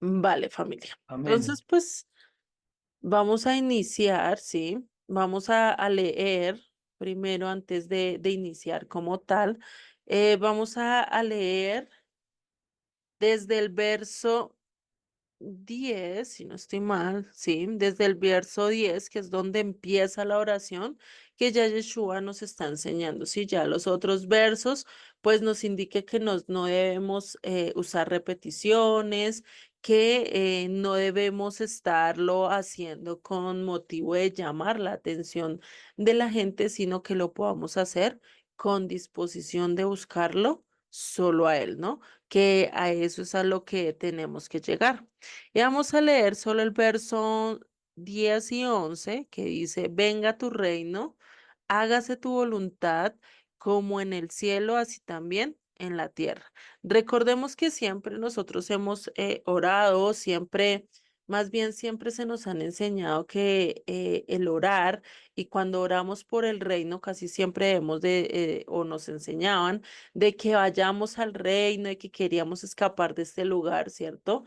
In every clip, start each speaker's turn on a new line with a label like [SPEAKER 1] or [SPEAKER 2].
[SPEAKER 1] Vale, familia.
[SPEAKER 2] Amén.
[SPEAKER 1] Entonces, pues vamos a iniciar, ¿sí? Vamos a leer primero antes de iniciar como tal. Vamos a leer desde el verso 10, si no estoy mal, sí, desde el verso 10, que es donde empieza la oración, que ya Yeshua nos está enseñando. Sí, ya los otros versos, pues nos indique que no debemos usar repeticiones, que no debemos estarlo haciendo con motivo de llamar la atención de la gente, sino que lo podamos hacer con disposición de buscarlo solo a Él, ¿no? Que a eso es a lo que tenemos que llegar. Y vamos a leer solo el verso 10 y 11 que dice, venga tu reino, hágase tu voluntad como en el cielo, así también en la tierra. Recordemos que siempre nosotros hemos orado, siempre, más bien siempre se nos han enseñado que el orar y cuando oramos por el reino, casi siempre hemos o nos enseñaban de que vayamos al reino, de que queríamos escapar de este lugar, ¿cierto?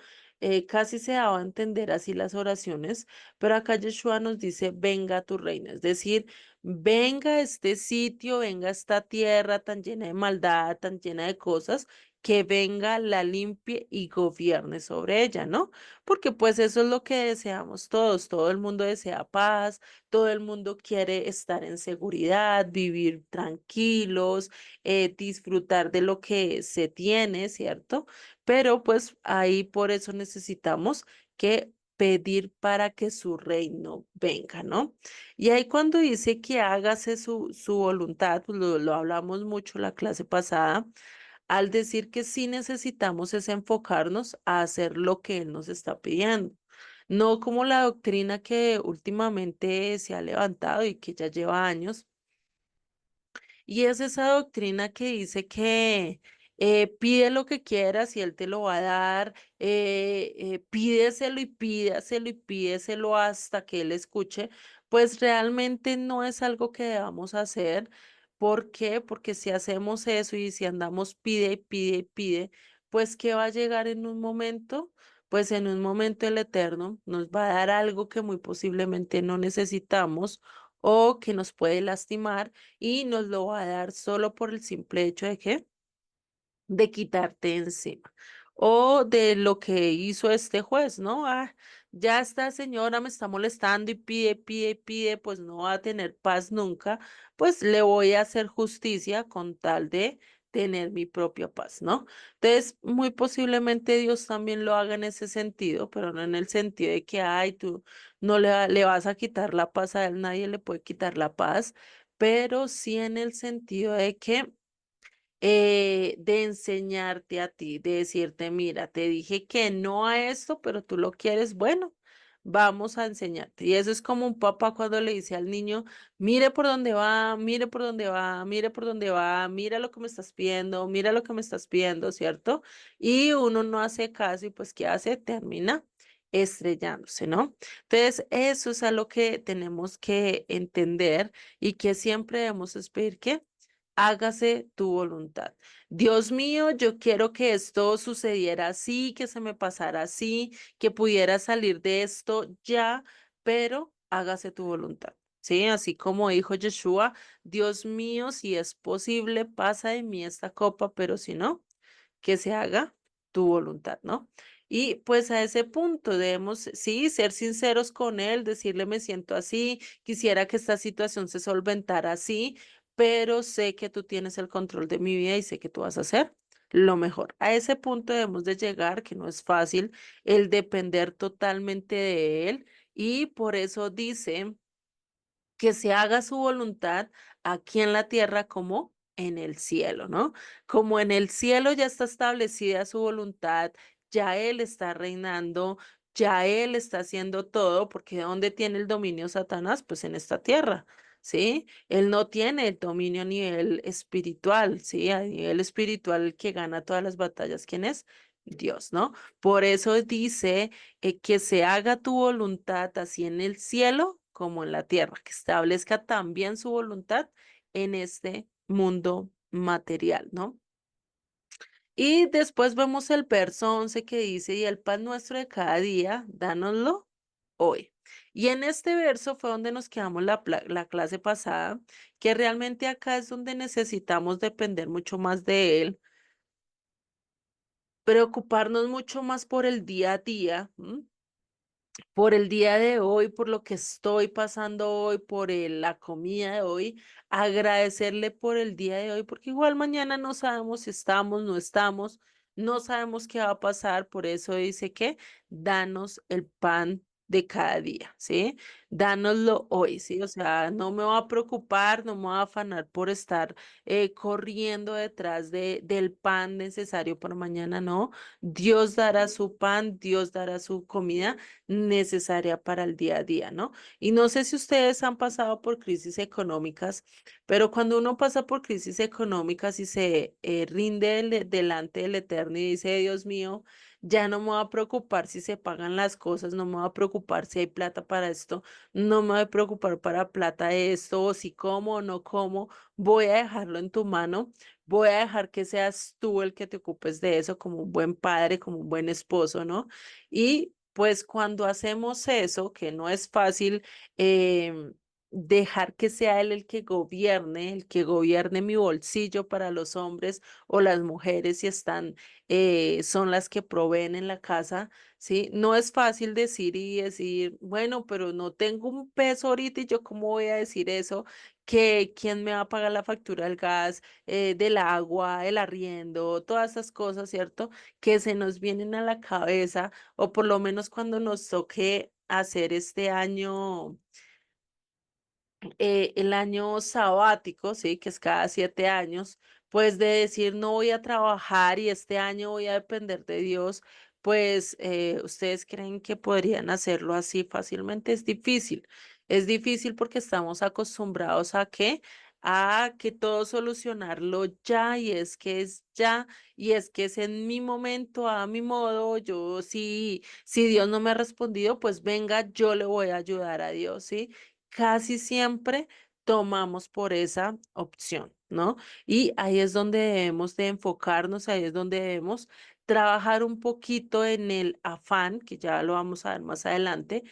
[SPEAKER 1] Casi se daba a entender así las oraciones, pero acá Yeshua nos dice, venga a tu reino, es decir, venga a este sitio, venga a esta tierra tan llena de maldad, tan llena de cosas, que venga, la limpie y gobierne sobre ella, ¿no? Porque pues eso es lo que deseamos todos, todo el mundo desea paz, todo el mundo quiere estar en seguridad, vivir tranquilos, disfrutar de lo que se tiene, ¿cierto? Pero pues ahí por eso necesitamos que pedir para que su reino venga, ¿no? Y ahí cuando dice que hágase su voluntad, pues lo hablamos mucho la clase pasada, al decir que sí necesitamos es enfocarnos a hacer lo que Él nos está pidiendo. No como la doctrina que últimamente se ha levantado y que ya lleva años, y es esa doctrina que dice que pide lo que quieras y Él te lo va a dar, pídeselo y pídeselo y pídeselo hasta que Él escuche, pues realmente no es algo que debamos hacer. ¿Por qué? Porque si hacemos eso y si andamos pide y pide y pide, pues ¿qué va a llegar en un momento? Pues en un momento el Eterno nos va a dar algo que muy posiblemente no necesitamos o que nos puede lastimar y nos lo va a dar solo por el simple hecho de que de quitarte encima o de lo que hizo este juez, ¿no? Ah, ya esta señora me está molestando y pide, pide, pide, pues no va a tener paz nunca, pues le voy a hacer justicia con tal de tener mi propia paz, ¿no? Entonces, muy posiblemente Dios también lo haga en ese sentido, pero no en el sentido de que, ay, tú no le vas a quitar la paz a él, nadie le puede quitar la paz, pero sí en el sentido de que de enseñarte a ti, de decirte, mira, te dije que no a esto, pero tú lo quieres, bueno, vamos a enseñarte. Y eso es como un papá cuando le dice al niño, mire por dónde va, mire por dónde va, mire por dónde va, mira lo que me estás pidiendo, mira lo que me estás pidiendo, ¿cierto? Y uno no hace caso y pues ¿qué hace? Termina estrellándose, ¿no? Entonces, eso es a lo que tenemos que entender y que siempre debemos es pedir que hágase tu voluntad. Dios mío, yo quiero que esto sucediera así, que se me pasara así, que pudiera salir de esto ya, pero hágase tu voluntad. Sí, así como dijo Yeshua, Dios mío, si es posible, pasa de mí esta copa, pero si no, que se haga tu voluntad, ¿no? Y pues a ese punto debemos, sí, ser sinceros con él, decirle me siento así, quisiera que esta situación se solventara así, pero sé que tú tienes el control de mi vida y sé que tú vas a hacer lo mejor. A ese punto debemos de llegar, que no es fácil el depender totalmente de él y por eso dice que se haga su voluntad aquí en la tierra como en el cielo, ¿no? Como en el cielo ya está establecida su voluntad, ya Él está reinando, ya Él está haciendo todo, porque ¿dónde tiene el dominio Satanás? Pues en esta tierra. ¿Sí? Él no tiene el dominio a nivel espiritual, ¿sí? A nivel espiritual el que gana todas las batallas, ¿quién es? Dios, ¿no? Por eso dice que se haga tu voluntad así en el cielo como en la tierra, que establezca también su voluntad en este mundo material, ¿no? Y después vemos el verso 11 que dice, y el pan nuestro de cada día, dánoslo hoy. Y en este verso fue donde nos quedamos la clase pasada, que realmente acá es donde necesitamos depender mucho más de Él, preocuparnos mucho más por el día a día, ¿m? Por el día de hoy, por lo que estoy pasando hoy, por la comida de hoy, agradecerle por el día de hoy, porque igual mañana no sabemos si estamos, no estamos, no sabemos qué va a pasar, por eso dice que danos el pan de cada día, ¿sí? Dánoslo hoy, ¿sí? O sea, no me voy a preocupar, no me voy a afanar por estar corriendo detrás del pan necesario para mañana, no. Dios dará su pan, Dios dará su comida necesaria para el día a día, ¿no? Y no sé si ustedes han pasado por crisis económicas, pero cuando uno pasa por crisis económicas y se rinde delante del Eterno y dice, Dios mío, ya no me voy a preocupar si se pagan las cosas, no me voy a preocupar si hay plata para esto, no me voy a preocupar para plata de esto, o si como o no como, voy a dejarlo en tu mano, voy a dejar que seas tú el que te ocupes de eso como un buen padre, como un buen esposo, ¿no? Y pues cuando hacemos eso, que no es fácil, dejar que sea él el que gobierne mi bolsillo para los hombres o las mujeres si están, son las que proveen en la casa, ¿sí? No es fácil decir y decir, bueno, pero no tengo un peso ahorita y yo cómo voy a decir eso, que quién me va a pagar la factura del gas, del agua, el arriendo, todas esas cosas, ¿cierto? Que se nos vienen a la cabeza o por lo menos cuando nos toque hacer este año, el año sabático, sí, que es cada 7 años, pues de decir no voy a trabajar y este año voy a depender de Dios, pues ustedes creen que podrían hacerlo así fácilmente. Es difícil porque estamos acostumbrados a que todo solucionarlo ya y es que es ya y es que es en mi momento, a mi modo, yo sí, si Dios no me ha respondido, pues venga, yo le voy a ayudar a Dios, ¿sí? Casi siempre tomamos por esa opción, ¿no? Y ahí es donde debemos de enfocarnos, ahí es donde debemos trabajar un poquito en el afán, que ya lo vamos a ver más adelante,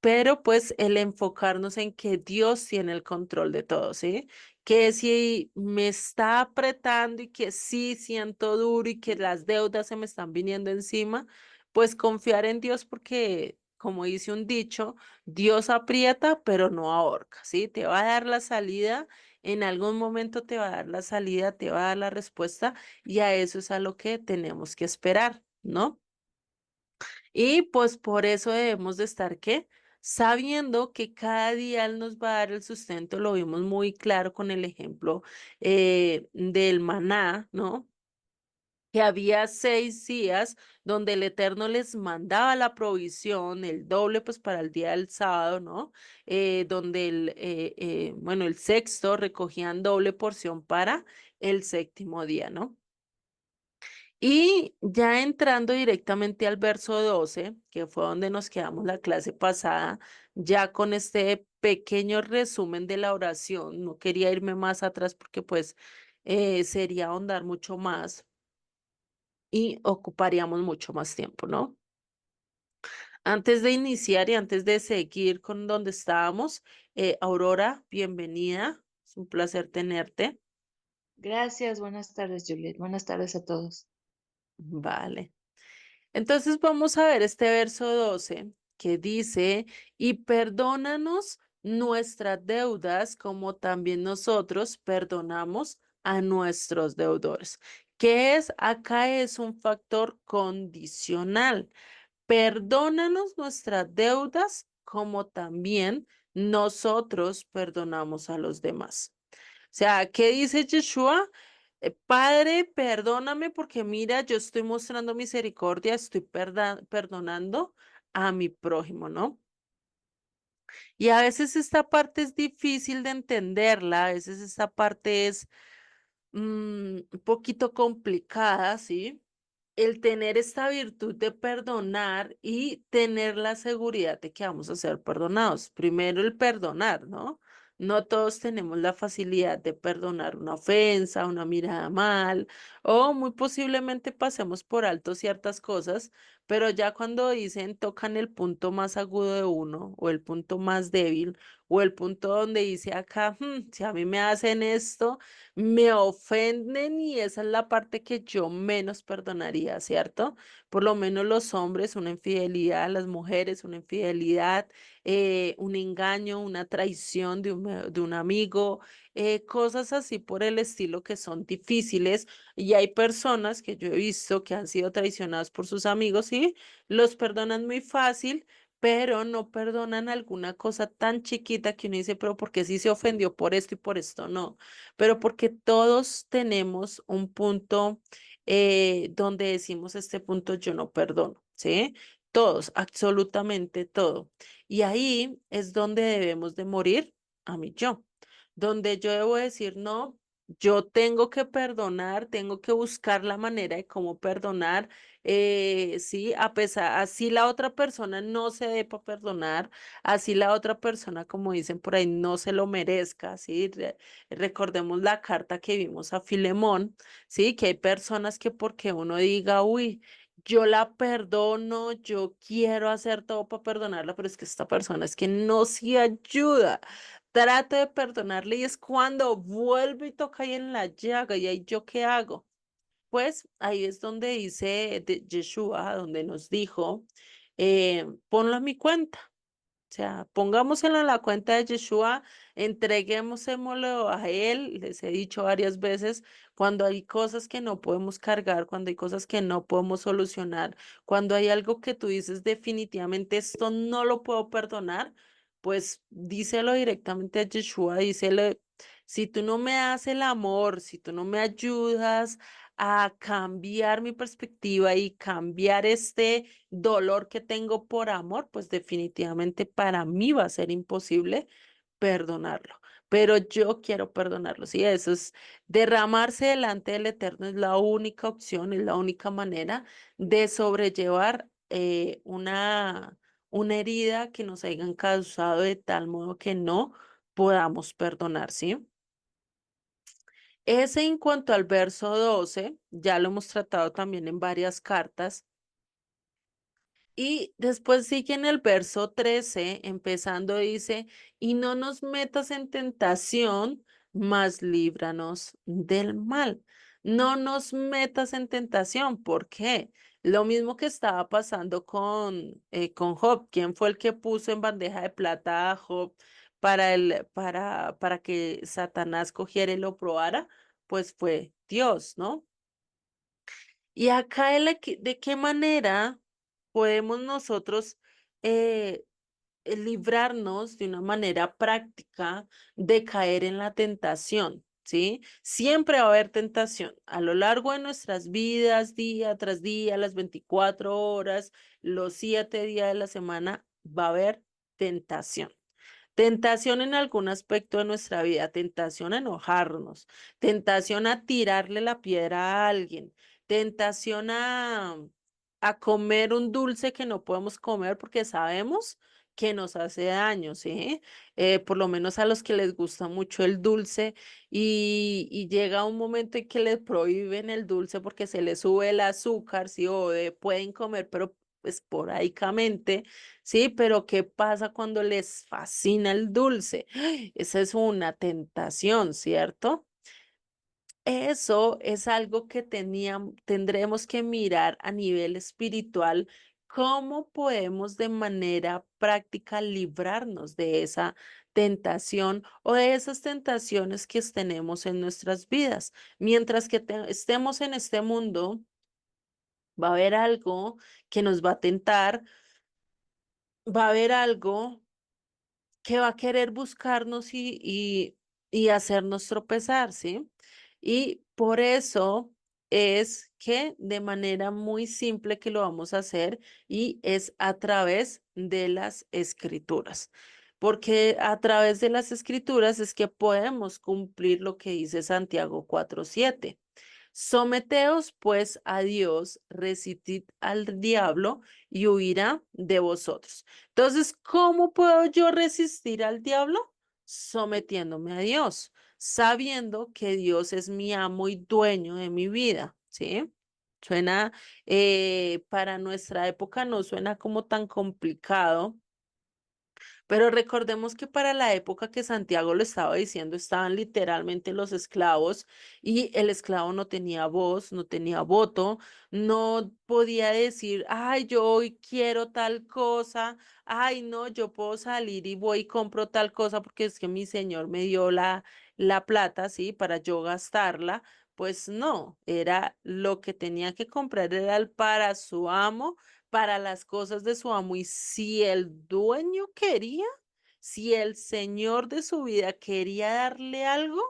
[SPEAKER 1] pero pues el enfocarnos en que Dios tiene el control de todo, ¿sí? Que si me está apretando y que sí siento duro y que las deudas se me están viniendo encima, pues confiar en Dios porque, como dice un dicho, Dios aprieta, pero no ahorca, ¿sí? Te va a dar la salida, en algún momento te va a dar la salida, te va a dar la respuesta y a eso es a lo que tenemos que esperar, ¿no? Y pues por eso debemos de estar, ¿qué? Sabiendo que cada día Él nos va a dar el sustento, lo vimos muy claro con el ejemplo del maná, ¿no? Que había 6 días donde el Eterno les mandaba la provisión, el doble pues para el día del sábado, ¿no? Donde bueno, el sexto recogían doble porción para el séptimo día, ¿no? Y ya entrando directamente al verso 12, que fue donde nos quedamos la clase pasada, ya con este pequeño resumen de la oración, no quería irme más atrás porque pues sería ahondar mucho más y ocuparíamos mucho más tiempo, ¿no? Antes de iniciar y antes de seguir con donde estábamos, Aurora, bienvenida, es un placer tenerte.
[SPEAKER 2] Gracias, buenas tardes, Juliet. Buenas tardes a todos.
[SPEAKER 1] Vale. Entonces vamos a ver este verso 12 que dice, y perdónanos nuestras deudas como también nosotros perdonamos a nuestros deudores. ¿Qué es? Acá es un factor condicional. Perdónanos nuestras deudas como también nosotros perdonamos a los demás. O sea, ¿qué dice Yeshua? Padre, perdóname porque mira, yo estoy mostrando misericordia, estoy perdonando a mi prójimo, ¿no? Y a veces esta parte es difícil de entenderla, a veces esta parte es un poquito complicada, ¿sí? El tener esta virtud de perdonar y tener la seguridad de que vamos a ser perdonados. Primero el perdonar, ¿no? No todos tenemos la facilidad de perdonar una ofensa, una mirada mal, o muy posiblemente pasemos por alto ciertas cosas, pero ya cuando dicen, tocan el punto más agudo de uno, o el punto más débil, o el punto donde dice acá, si a mí me hacen esto, me ofenden y esa es la parte que yo menos perdonaría, ¿cierto? Por lo menos los hombres, una infidelidad, las mujeres, una infidelidad, un engaño, una traición de un amigo, cosas así por el estilo que son difíciles. Y hay personas que yo he visto que han sido traicionadas por sus amigos y los perdonan muy fácil, pero no perdonan alguna cosa tan chiquita que uno dice, pero ¿por qué sí se ofendió por esto y por esto no? Pero porque todos tenemos un punto donde decimos, este punto yo no perdono, ¿sí? Todos, absolutamente todo. Y ahí es donde debemos de morir a mi yo, donde yo debo decir, no, yo tengo que perdonar, tengo que buscar la manera de cómo perdonar, sí, a pesar, así la otra persona no se dé para perdonar, así la otra persona, como dicen por ahí, no se lo merezca, sí. Recordemos la carta que vimos a Filemón, sí, que hay personas que porque uno diga, uy, yo la perdono, yo quiero hacer todo para perdonarla, pero es que esta persona es que no se ayuda. Trato de perdonarle y es cuando vuelve y toca ahí en la llaga y ahí yo qué hago. Pues ahí es donde dice Yeshua, donde nos dijo, ponlo a mi cuenta. O sea, pongámoselo en la cuenta de Yeshua, entreguémoslo a Él. Les he dicho varias veces, cuando hay cosas que no podemos cargar, cuando hay cosas que no podemos solucionar, cuando hay algo que tú dices definitivamente esto no lo puedo perdonar, pues díselo directamente a Yeshua, díselo, si tú no me das el amor, si tú no me ayudas a cambiar mi perspectiva y cambiar este dolor que tengo por amor, pues definitivamente para mí va a ser imposible perdonarlo. Pero yo quiero perdonarlo. Sí, eso es derramarse delante del Eterno, es la única opción, es la única manera de sobrellevar una herida que nos hayan causado de tal modo que no podamos perdonar, ¿sí? Ese en cuanto al verso 12 ya lo hemos tratado también en varias cartas. Y después sigue en el verso 13 empezando, dice, y no nos metas en tentación, mas líbranos del mal. No nos metas en tentación. ¿Por qué? Lo mismo que estaba pasando con Job. ¿Quién fue el que puso en bandeja de plata a Job para que Satanás cogiera y lo probara? Pues fue Dios, ¿no? Y acá de qué manera podemos nosotros eh, librarnos de una manera práctica de caer en la tentación, ¿sí? Siempre va a haber tentación a lo largo de nuestras vidas, día tras día, las 24 horas, los 7 días de la semana, va a haber tentación. Tentación en algún aspecto de nuestra vida, tentación a enojarnos, tentación a tirarle la piedra a alguien, tentación a comer un dulce que no podemos comer porque sabemos que nos hace daño, ¿sí? Por lo menos a los que les gusta mucho el dulce y llega un momento en que les prohíben el dulce porque se les sube el azúcar, ¿sí? Pueden comer, pero esporádicamente. Sí, pero ¿qué pasa cuando les fascina el dulce? ¡Ay! Esa es una tentación, ¿cierto? Eso es algo que tendremos que mirar a nivel espiritual, cómo podemos de manera práctica librarnos de esa tentación o de esas tentaciones que tenemos en nuestras vidas. Mientras que estemos en este mundo, va a haber algo que nos va a tentar, va a haber algo que va a querer buscarnos y hacernos tropezar, ¿sí? Y por eso es que de manera muy simple que lo vamos a hacer y es a través de las escrituras. Porque a través de las escrituras es que podemos cumplir lo que dice Santiago 4:7. Someteos pues a Dios, resistid al diablo y huirá de vosotros. Entonces, ¿cómo puedo yo resistir al diablo? sometiéndome a Dios, sabiendo que Dios es mi amo y dueño de mi vida, ¿sí? Suena, para nuestra época no suena como tan complicado, pero recordemos que para la época que Santiago lo estaba diciendo, estaban literalmente los esclavos y el esclavo no tenía voz, no tenía voto, no podía decir, ay, yo hoy quiero tal cosa, ay, no, yo puedo salir y voy y compro tal cosa porque es que mi señor me dio la plata, ¿sí? Para yo gastarla. Pues no, era lo que tenía que comprar, era el para su amo, para las cosas de su amo. Y si el dueño quería, si el señor de su vida quería darle algo,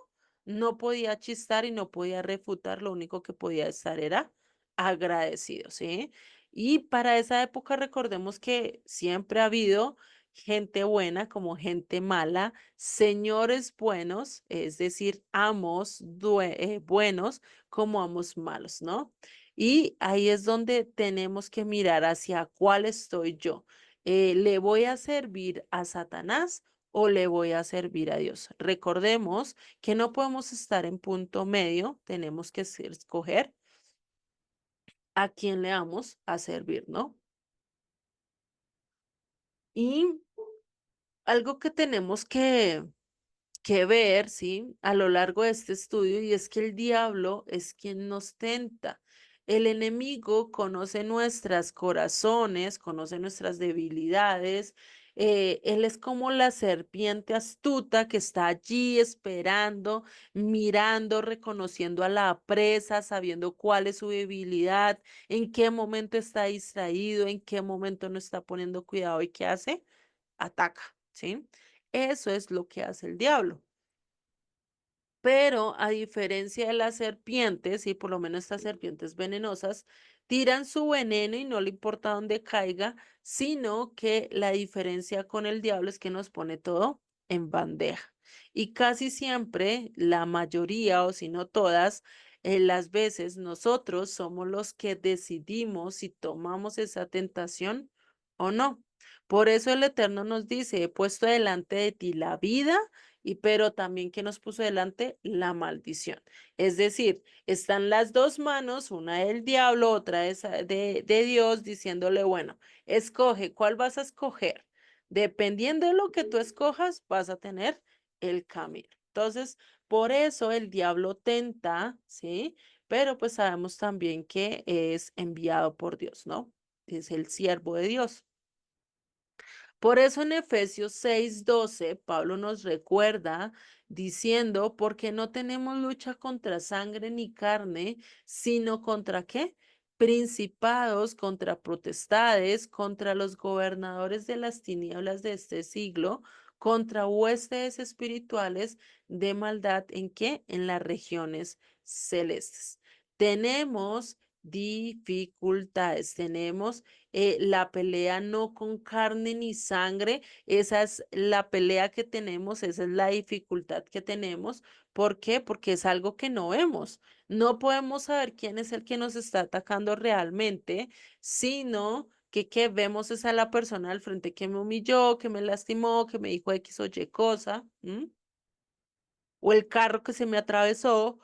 [SPEAKER 1] no podía chistar y no podía refutar, lo único que podía estar era agradecido, ¿sí? Y para esa época recordemos que siempre ha habido gente buena como gente mala, señores buenos, es decir, amos buenos como amos malos, ¿no? Y ahí es donde tenemos que mirar hacia cuál estoy yo. ¿Le voy a servir a Satanás o le voy a servir a Dios? Recordemos que no podemos estar en punto medio, tenemos que escoger a quién le vamos a servir, ¿no? Y algo que tenemos que ver, ¿sí? A lo largo de este estudio, y es que el diablo es quien nos tenta. El enemigo conoce nuestros corazones, conoce nuestras debilidades. Él es como la serpiente astuta que está allí esperando, mirando, reconociendo a la presa, sabiendo cuál es su debilidad, en qué momento está distraído, en qué momento no está poniendo cuidado y qué hace, ataca, ¿sí? Eso es lo que hace el diablo. Pero a diferencia de las serpientes, y por lo menos estas serpientes venenosas, tiran su veneno y no le importa dónde caiga, sino que la diferencia con el diablo es que nos pone todo en bandeja. Y casi siempre, la mayoría, o si no todas, las veces nosotros somos los que decidimos si tomamos esa tentación o no. Por eso el Eterno nos dice, he puesto delante de ti la vida y pero también que nos puso delante la maldición. Es decir, están las dos manos, una del diablo, otra de Dios, diciéndole, bueno, escoge, ¿cuál vas a escoger? Dependiendo de lo que tú escojas, vas a tener el camino. Entonces, por eso el diablo tenta, ¿sí? Pero pues sabemos también que es enviado por Dios, ¿no? Es el siervo de Dios. Por eso en Efesios 6:12, Pablo nos recuerda diciendo, porque no tenemos lucha contra sangre ni carne, sino contra qué? Principados, contra potestades, contra los gobernadores de las tinieblas de este siglo, contra huestes espirituales de maldad, ¿en qué? En las regiones celestes. Tenemos dificultades, tenemos la pelea no con carne ni sangre, esa es la pelea que tenemos, esa es la dificultad que tenemos. ¿Por qué? Porque es algo que no vemos. No podemos saber quién es el que nos está atacando realmente, sino que vemos es a la persona al frente que me humilló, que me lastimó, que me dijo X o Y cosa, ¿m? O el carro que se me atravesó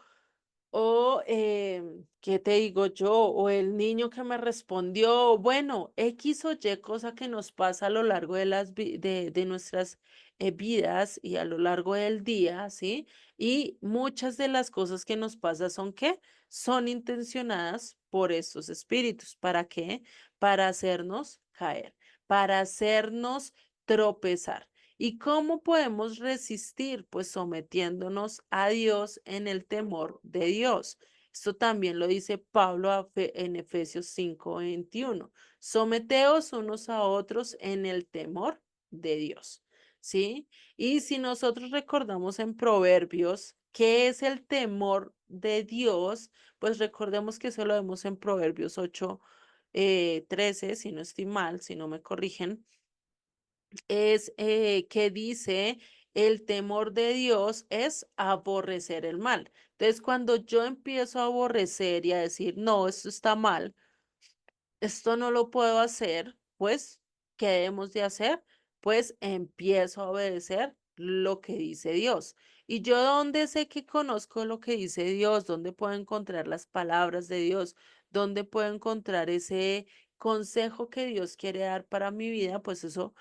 [SPEAKER 1] o, ¿qué te digo yo? O el niño que me respondió, bueno, X o Y cosa que nos pasa a lo largo de de nuestras vidas y a lo largo del día, ¿sí? Y muchas de las cosas que nos pasa son ¿qué? Son intencionadas por estos espíritus. ¿Para qué? Para hacernos caer, para hacernos tropezar. ¿Y cómo podemos resistir? Pues sometiéndonos a Dios en el temor de Dios. Esto también lo dice Pablo en Efesios 5:21. Someteos unos a otros en el temor de Dios. ¿Sí? Y si nosotros recordamos en Proverbios qué es el temor de Dios, pues recordemos que eso lo vemos en Proverbios 8:13, si no estoy mal, si no me corrigen es que dice, el temor de Dios es aborrecer el mal. Entonces, cuando yo empiezo a aborrecer y a decir, no, esto está mal, esto no lo puedo hacer, pues, ¿qué debemos de hacer? Pues empiezo a obedecer lo que dice Dios. ¿Y yo dónde sé que conozco lo que dice Dios? ¿Dónde puedo encontrar las palabras de Dios? ¿Dónde puedo encontrar ese consejo que Dios quiere dar para mi vida? Pues eso,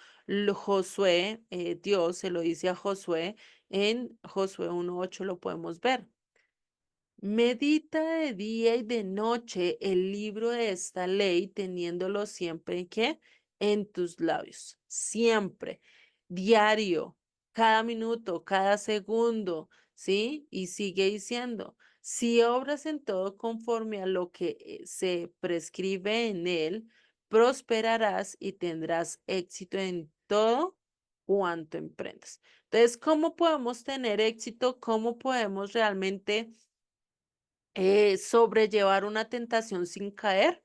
[SPEAKER 1] Josué, Dios se lo dice a Josué, en Josué 1:8 lo podemos ver. Medita de día y de noche el libro de esta ley, teniéndolo siempre ¿qué? En tus labios. Siempre, diario, cada minuto, cada segundo, ¿sí? Y sigue diciendo, si obras en todo conforme a lo que se prescribe en él, prosperarás y tendrás éxito en todo cuanto emprendas. Entonces, ¿cómo podemos tener éxito? ¿Cómo podemos realmente sobrellevar una tentación sin caer?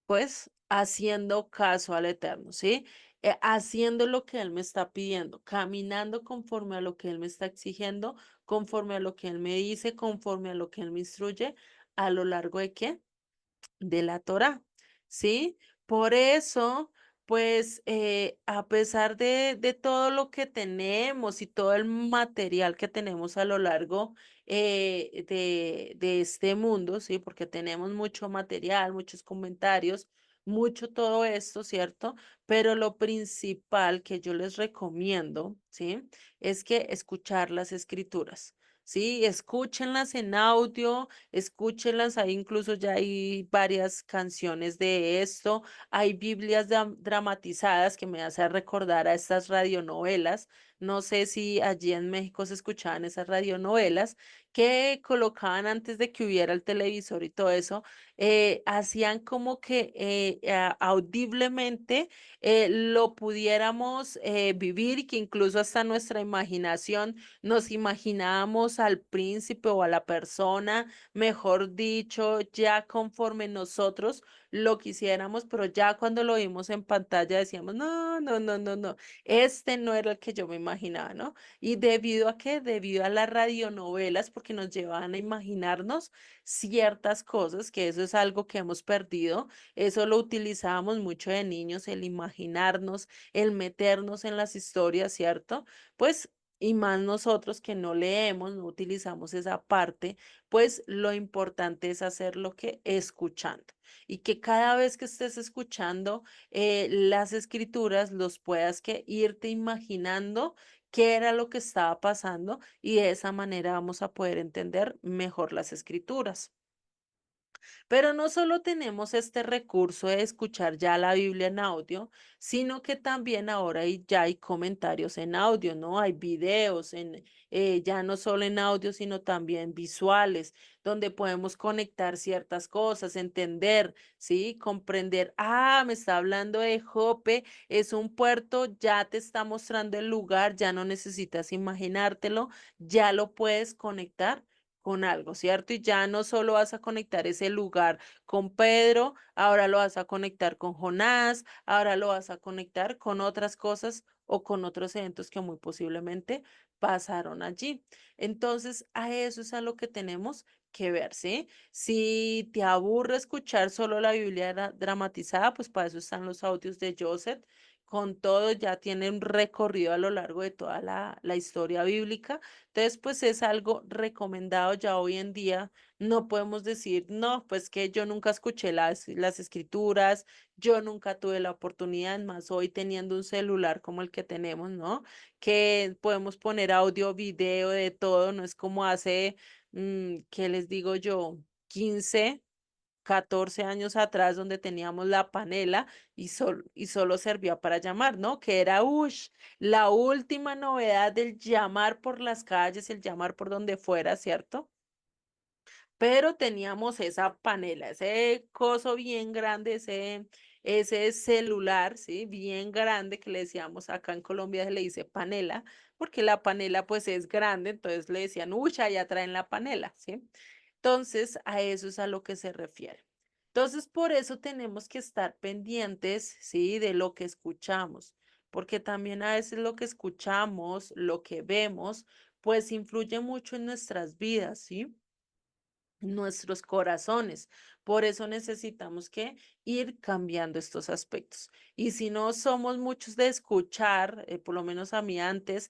[SPEAKER 1] Pues haciendo caso al Eterno, ¿sí? Haciendo lo que Él me está pidiendo, caminando conforme a lo que Él me está exigiendo, conforme a lo que Él me dice, conforme a lo que Él me instruye, a lo largo de qué? De la Torá, ¿sí? Por eso, pues, a pesar de todo lo que tenemos y todo el material que tenemos a lo largo de este mundo, ¿sí? Porque tenemos mucho material, muchos comentarios, mucho todo esto, ¿cierto? Pero lo principal que yo les recomiendo, ¿sí? Es que escuchar las escrituras. Sí, escúchenlas en audio, escúchenlas, ahí incluso ya hay varias canciones de esto, hay Biblias dramatizadas que me hace recordar a estas radionovelas. No sé si allí en México se escuchaban esas radionovelas que colocaban antes de que hubiera el televisor y todo eso, hacían como que audiblemente lo pudiéramos vivir y que incluso hasta nuestra imaginación nos imaginábamos al príncipe o a la persona, mejor dicho, ya conforme nosotros lo quisiéramos, pero ya cuando lo vimos en pantalla decíamos, no, no, no, no, no, este no era el que yo me imaginaba, ¿no? ¿Y debido a qué? Debido a las radionovelas, porque nos llevaban a imaginarnos ciertas cosas, que eso es algo que hemos perdido, eso lo utilizábamos mucho de niños, el imaginarnos, el meternos en las historias, ¿cierto? Pues y más nosotros que no leemos, no utilizamos esa parte, pues lo importante es hacerlo que escuchando y que cada vez que estés escuchando las escrituras los puedas que irte imaginando qué era lo que estaba pasando y de esa manera vamos a poder entender mejor las escrituras. Pero no solo tenemos este recurso de escuchar ya la Biblia en audio, sino que también ahora ya hay comentarios en audio, ¿no? Hay videos ya no solo en audio, sino también visuales, donde podemos conectar ciertas cosas, entender, ¿sí? Comprender, me está hablando de Jope, es un puerto, ya te está mostrando el lugar, ya no necesitas imaginártelo, ya lo puedes conectar con algo, ¿cierto? Y ya no solo vas a conectar ese lugar con Pedro, ahora lo vas a conectar con Jonás, ahora lo vas a conectar con otras cosas o con otros eventos que muy posiblemente pasaron allí. Entonces, a eso es a lo que tenemos que ver, ¿sí? Si te aburre escuchar solo la Biblia dramatizada, pues para eso están los audios de Joseph. Con todo, ya tiene un recorrido a lo largo de toda la historia bíblica. Entonces, pues es algo recomendado ya hoy en día. No podemos decir, no, pues que yo nunca escuché las escrituras, yo nunca tuve la oportunidad, más hoy teniendo un celular como el que tenemos, ¿no? Que podemos poner audio, video, de todo, no es como hace, ¿qué les digo yo? 15 14 años atrás donde teníamos la panela y solo servía para llamar, ¿no? Que era, la última novedad del llamar por las calles, el llamar por donde fuera, ¿cierto? Pero teníamos esa panela, ese coso bien grande, ese celular, ¿sí? Bien grande que le decíamos acá en Colombia se le dice panela, porque la panela pues es grande, entonces le decían, ya traen la panela, ¿sí? Entonces, a eso es a lo que se refiere. Entonces, por eso tenemos que estar pendientes, ¿sí? De lo que escuchamos, porque también a veces lo que escuchamos, lo que vemos, pues influye mucho en nuestras vidas, ¿sí? nuestros corazones. Por eso necesitamos que ir cambiando estos aspectos. Y si no somos muchos de escuchar, por lo menos a mí antes,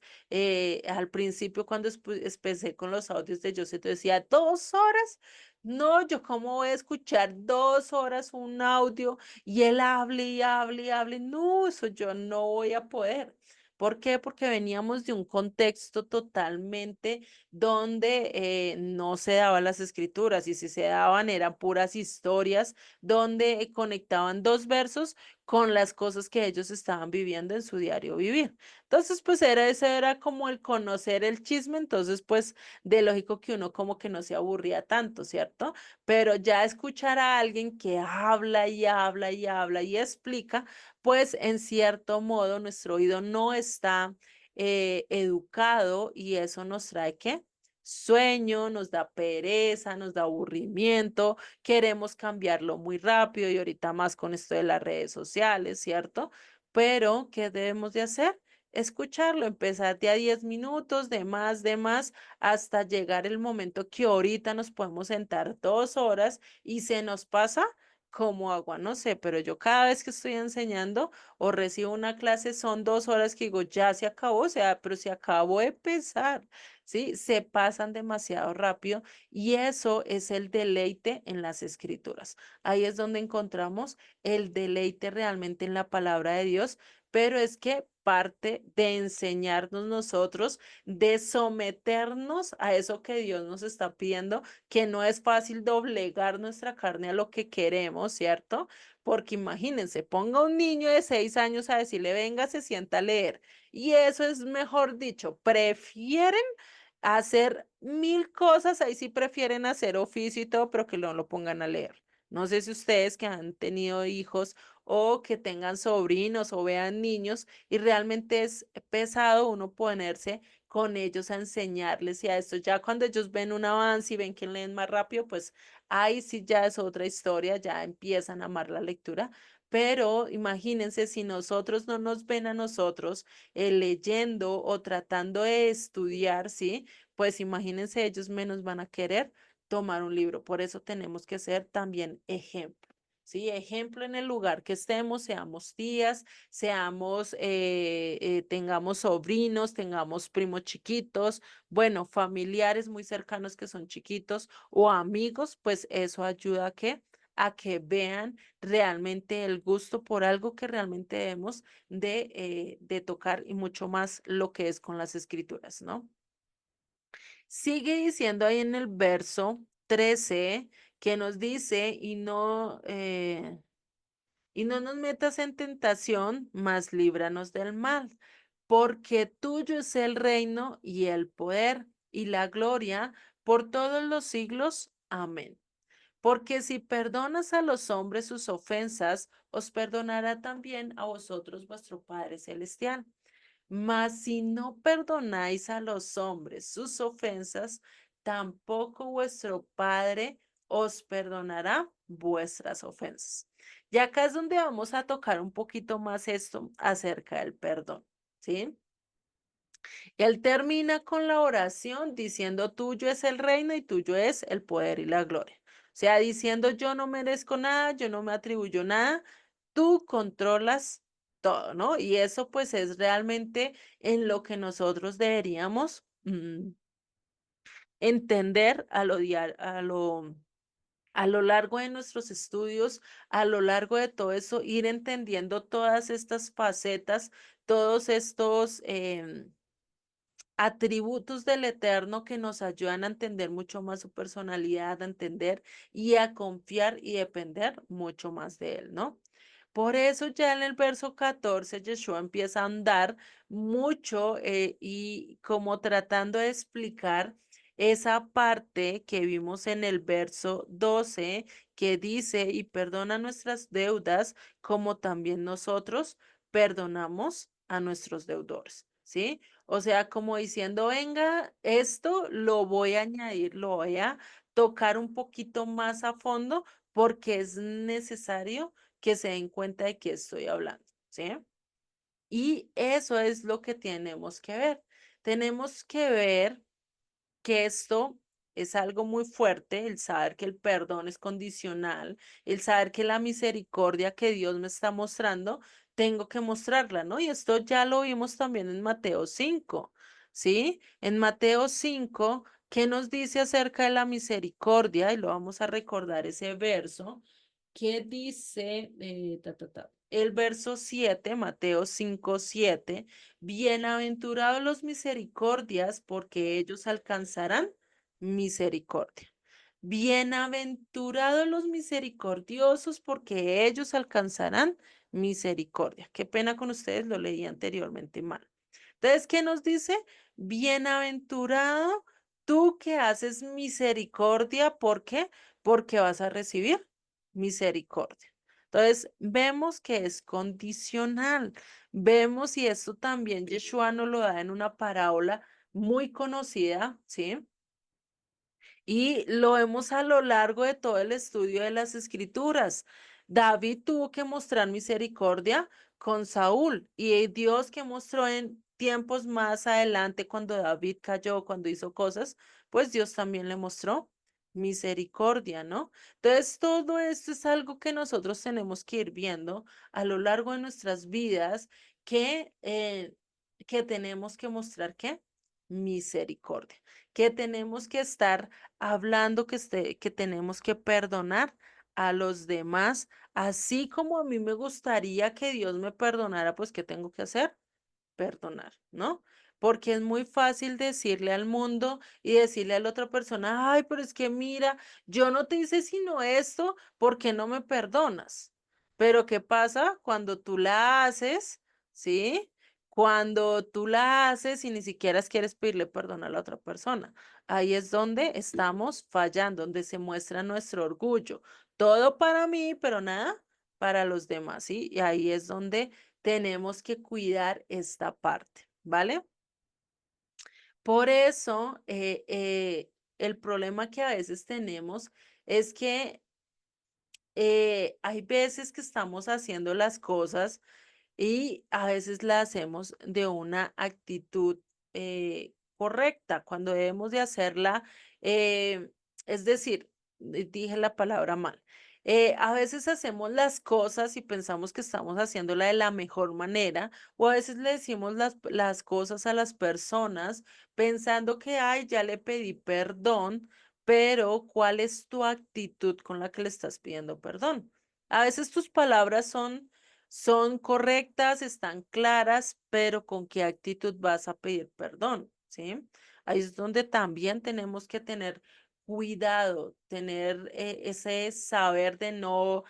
[SPEAKER 1] al principio cuando empecé con los audios de Joseph, decía 2 horas. No, yo cómo voy a escuchar 2 horas un audio y él hable y hable y hable. No, eso yo no voy a poder. ¿Por qué? Porque veníamos de un contexto totalmente donde no se daban las escrituras y si se daban eran puras historias donde conectaban dos versos con las cosas que ellos estaban viviendo en su diario vivir. Entonces, pues ese era como el conocer el chisme, entonces pues de lógico que uno como que no se aburría tanto, ¿cierto? Pero ya escuchar a alguien que habla y habla y habla y explica, pues en cierto modo nuestro oído no está educado y eso nos trae ¿qué? Sueño, nos da pereza, nos da aburrimiento, queremos cambiarlo muy rápido y ahorita más con esto de las redes sociales, ¿cierto? Pero, ¿qué debemos de hacer? Escucharlo, empezar de a 10 minutos, de más, hasta llegar el momento que ahorita nos podemos sentar 2 horas y se nos pasa como agua, no sé, pero yo cada vez que estoy enseñando o recibo una clase son 2 horas que digo, ya se acabó, o sea, pero se acabó de empezar. ¿Sí? Se pasan demasiado rápido y eso es el deleite en las escrituras. Ahí es donde encontramos el deleite realmente en la palabra de Dios, pero es que parte de enseñarnos nosotros, de someternos a eso que Dios nos está pidiendo, que no es fácil doblegar nuestra carne a lo que queremos, ¿cierto? Porque imagínense, ponga un niño de 6 años a decirle, venga, se sienta a leer. Y eso es, mejor dicho, prefieren hacer mil cosas, ahí sí prefieren hacer oficio y todo, pero que no lo pongan a leer. No sé si ustedes que han tenido hijos o que tengan sobrinos o vean niños y realmente es pesado uno ponerse con ellos a enseñarles y a esto. Ya cuando ellos ven un avance y ven que leen más rápido, pues ahí sí ya es otra historia, ya empiezan a amar la lectura. Pero imagínense si nosotros no nos ven a nosotros leyendo o tratando de estudiar, ¿sí? Pues imagínense, ellos menos van a querer tomar un libro. Por eso tenemos que ser también ejemplo. Sí, ejemplo en el lugar que estemos, seamos tías, seamos, tengamos sobrinos, tengamos primos chiquitos, bueno, familiares muy cercanos que son chiquitos o amigos, pues eso ayuda a que vean realmente el gusto por algo que realmente debemos de tocar y mucho más lo que es con las escrituras, ¿no? Sigue diciendo ahí en el verso 13 que nos dice, y no nos metas en tentación, mas líbranos del mal, porque tuyo es el reino y el poder y la gloria por todos los siglos. Amén. Porque si perdonas a los hombres sus ofensas, os perdonará también a vosotros vuestro Padre Celestial. Mas si no perdonáis a los hombres sus ofensas, tampoco vuestro Padre os perdonará vuestras ofensas. Y acá es donde vamos a tocar un poquito más esto acerca del perdón, ¿sí? Él termina con la oración diciendo, tuyo es el reino y tuyo es el poder y la gloria. O sea, diciendo, yo no merezco nada, yo no me atribuyo nada, tú controlas todo, ¿no? Y eso pues es realmente en lo que nosotros deberíamos entender a lo largo de nuestros estudios, a lo largo de todo eso, ir entendiendo todas estas facetas, todos estos atributos del Eterno que nos ayudan a entender mucho más su personalidad, a entender y a confiar y depender mucho más de Él, ¿no? Por eso ya en el verso 14, Yeshua empieza a andar mucho y como tratando de explicar esa parte que vimos en el verso 12 que dice, y perdona nuestras deudas como también nosotros perdonamos a nuestros deudores, ¿sí? O sea, como diciendo, venga, esto lo voy a añadir, lo voy a tocar un poquito más a fondo porque es necesario que se den cuenta de qué estoy hablando, ¿sí? Y eso es lo que tenemos que ver. Tenemos que ver que esto es algo muy fuerte, el saber que el perdón es condicional, el saber que la misericordia que Dios me está mostrando, tengo que mostrarla, ¿no? Y esto ya lo vimos también en Mateo 5, ¿sí? En Mateo 5, ¿qué nos dice acerca de la misericordia? Y lo vamos a recordar ese verso que dice, el verso 7, Mateo 5, 7, bienaventurados los misericordias, porque ellos alcanzarán misericordia. Bienaventurados los misericordiosos, porque ellos alcanzarán misericordia. Qué pena con ustedes, lo leí anteriormente mal. Entonces, ¿qué nos dice? Bienaventurado tú que haces misericordia, ¿por qué? Porque vas a recibir misericordia. Entonces, vemos que es condicional. Vemos, y esto también Yeshua nos lo da en una parábola muy conocida, ¿sí? Y lo vemos a lo largo de todo el estudio de las escrituras. David tuvo que mostrar misericordia con Saúl y Dios que mostró en tiempos más adelante cuando David cayó, cuando hizo cosas, pues Dios también le mostró misericordia, ¿no? Entonces, todo esto es algo que nosotros tenemos que ir viendo a lo largo de nuestras vidas que tenemos que mostrar, ¿qué? Misericordia, que tenemos que estar hablando que tenemos que perdonar a los demás, así como a mí me gustaría que Dios me perdonara, pues ¿qué tengo que hacer? Perdonar, ¿no? Porque es muy fácil decirle al mundo y decirle a la otra persona, ay, pero es que mira, yo no te hice sino esto, ¿por qué no me perdonas? Pero ¿qué pasa cuando tú la haces, sí? Cuando tú la haces y ni siquiera quieres pedirle perdón a la otra persona. Ahí es donde estamos fallando, donde se muestra nuestro orgullo. Todo para mí, pero nada para los demás, ¿sí? Y ahí es donde tenemos que cuidar esta parte, ¿vale? Por eso, el problema que a veces tenemos es que hay veces que estamos haciendo las cosas y a veces la hacemos de una actitud correcta, cuando debemos de hacerla, es decir, dije la palabra mal. A veces hacemos las cosas y pensamos que estamos haciéndola de la mejor manera, o a veces le decimos las cosas a las personas pensando que, ay, ya le pedí perdón, pero ¿cuál es tu actitud con la que le estás pidiendo perdón? A veces tus palabras son correctas, están claras, pero ¿con qué actitud vas a pedir perdón? ¿Sí? Ahí es donde también tenemos que tener cuidado, tener ese saber de no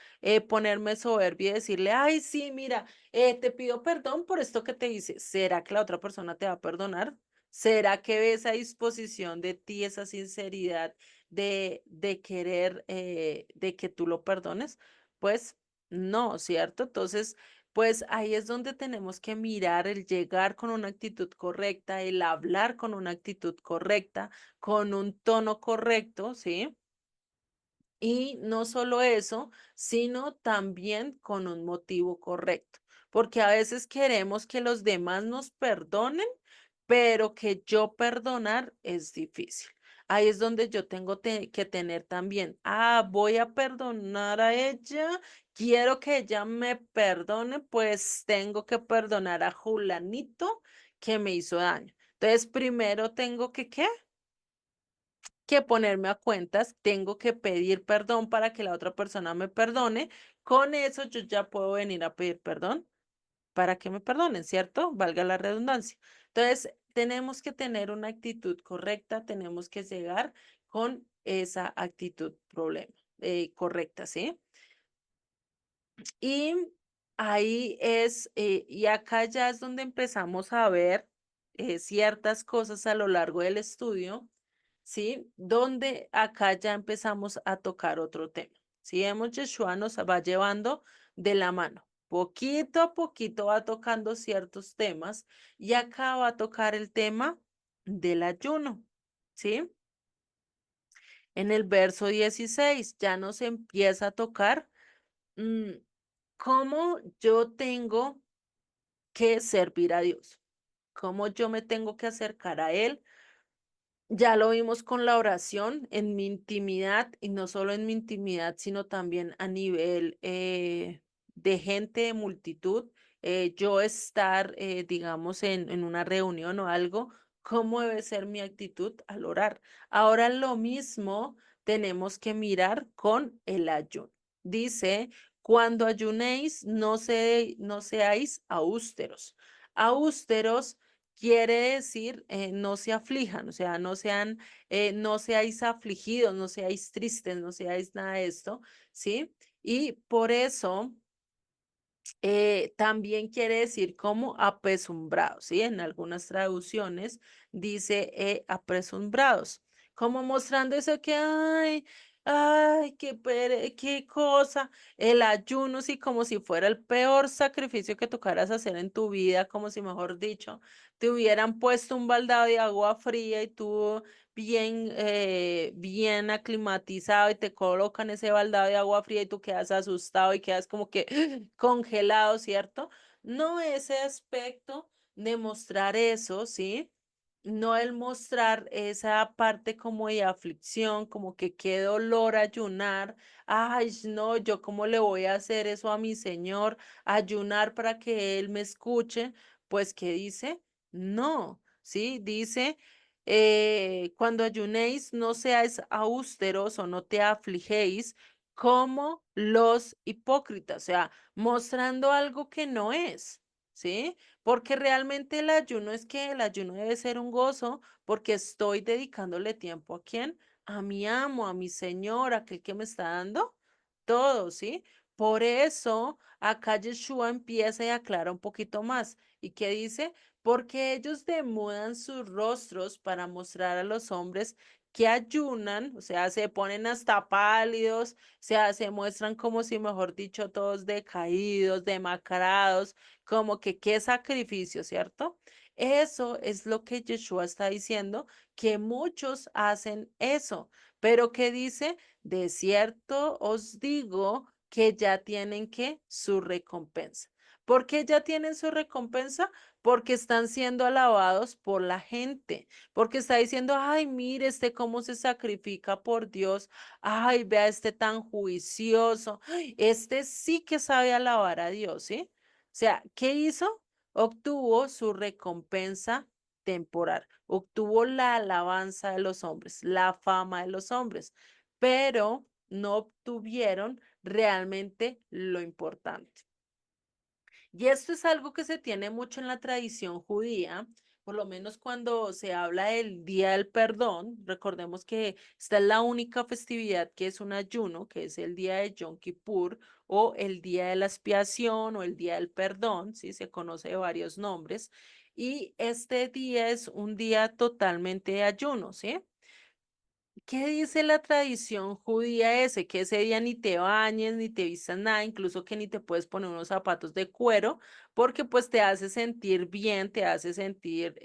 [SPEAKER 1] ponerme soberbia y decirle, ay, sí, mira, te pido perdón por esto que te hice. ¿Será que la otra persona te va a perdonar? ¿Será que ve esa disposición de ti, esa sinceridad de querer, de que tú lo perdones? Pues no, ¿cierto? Entonces, pues ahí es donde tenemos que mirar el llegar con una actitud correcta, el hablar con una actitud correcta, con un tono correcto, ¿sí? Y no solo eso, sino también con un motivo correcto, porque a veces queremos que los demás nos perdonen, pero que yo perdonar es difícil. Ahí es donde yo tengo que tener también, voy a perdonar a ella, quiero que ella me perdone, pues tengo que perdonar a Julanito que me hizo daño. Entonces, primero tengo ¿qué? Que ponerme a cuentas, tengo que pedir perdón para que la otra persona me perdone. Con eso yo ya puedo venir a pedir perdón para que me perdonen, ¿cierto? Valga la redundancia. Entonces, tenemos que tener una actitud correcta, tenemos que llegar con esa actitud correcta, ¿sí? Y ahí y acá ya es donde empezamos a ver ciertas cosas a lo largo del estudio, ¿sí? Donde acá ya empezamos a tocar otro tema. Si vemos, Yeshua nos va llevando de la mano. Poquito a poquito va tocando ciertos temas y acá va a tocar el tema del ayuno, ¿sí? En el verso 16 ya nos empieza a tocar mm, cómo yo tengo que servir a Dios, cómo yo me tengo que acercar a Él Ya lo vimos con la oración en mi intimidad y no solo en mi intimidad, sino también a nivel de gente, de multitud. Yo estar, digamos, en una reunión o algo, ¿cómo debe ser mi actitud al orar? Ahora lo mismo tenemos que mirar con el ayuno. Dice, cuando ayunéis, no seáis austeros. Austeros quiere decir no se aflijan, o sea, no seáis afligidos, no seáis tristes, no seáis nada de esto, ¿sí? Y por eso también quiere decir como apesumbrados, ¿sí? En algunas traducciones dice apresumbrados, como mostrando eso que, ay, qué cosa, el ayuno, sí, como si fuera el peor sacrificio que tocaras hacer en tu vida, como si, mejor dicho, te hubieran puesto un baldado de agua fría y tú bien aclimatizado y te colocan ese baldado de agua fría y tú quedas asustado y quedas como que congelado, ¿cierto? No ese aspecto de mostrar eso, ¿sí? No el mostrar esa parte como de aflicción, como que qué dolor ayunar. Ay, no, yo cómo le voy a hacer eso a mi Señor, ayunar para que Él me escuche. Pues, ¿qué dice? No, ¿sí? Dice, cuando ayunéis, no seáis austeros o no te afligéis como los hipócritas, o sea, mostrando algo que no es, ¿sí? Porque realmente el ayuno es que el ayuno debe ser un gozo porque estoy dedicándole tiempo a quién, a mi amo, a mi Señor, a aquel que me está dando todo, ¿sí? Por eso acá Yeshua empieza y aclara un poquito más. ¿Y qué dice? Porque ellos demudan sus rostros para mostrar a los hombres que ayunan, o sea, se ponen hasta pálidos, se muestran como si, mejor dicho, todos decaídos, demacrados, como que qué sacrificio, ¿cierto? Eso es lo que Yeshua está diciendo, que muchos hacen eso, pero que dice, de cierto os digo que ya tienen que su recompensa. ¿Por qué ya tienen su recompensa? Porque están siendo alabados por la gente, porque está diciendo, ay, mire este cómo se sacrifica por Dios, ay, vea este tan juicioso, ay, este sí que sabe alabar a Dios, ¿sí? O sea, ¿qué hizo? Obtuvo su recompensa temporal, obtuvo la alabanza de los hombres, la fama de los hombres, pero no obtuvieron realmente lo importante. Y esto es algo que se tiene mucho en la tradición judía, por lo menos cuando se habla del Día del Perdón. Recordemos que esta es la única festividad que es un ayuno, que es el día de Yom Kippur o el Día de la Expiación o el Día del Perdón, ¿sí? Se conoce de varios nombres. Y este día es un día totalmente de ayuno, ¿sí? ¿Qué dice la tradición judía ese? Que ese día ni te bañes, ni te vistas nada, incluso que ni te puedes poner unos zapatos de cuero, porque pues te hace sentir bien, te hace sentir,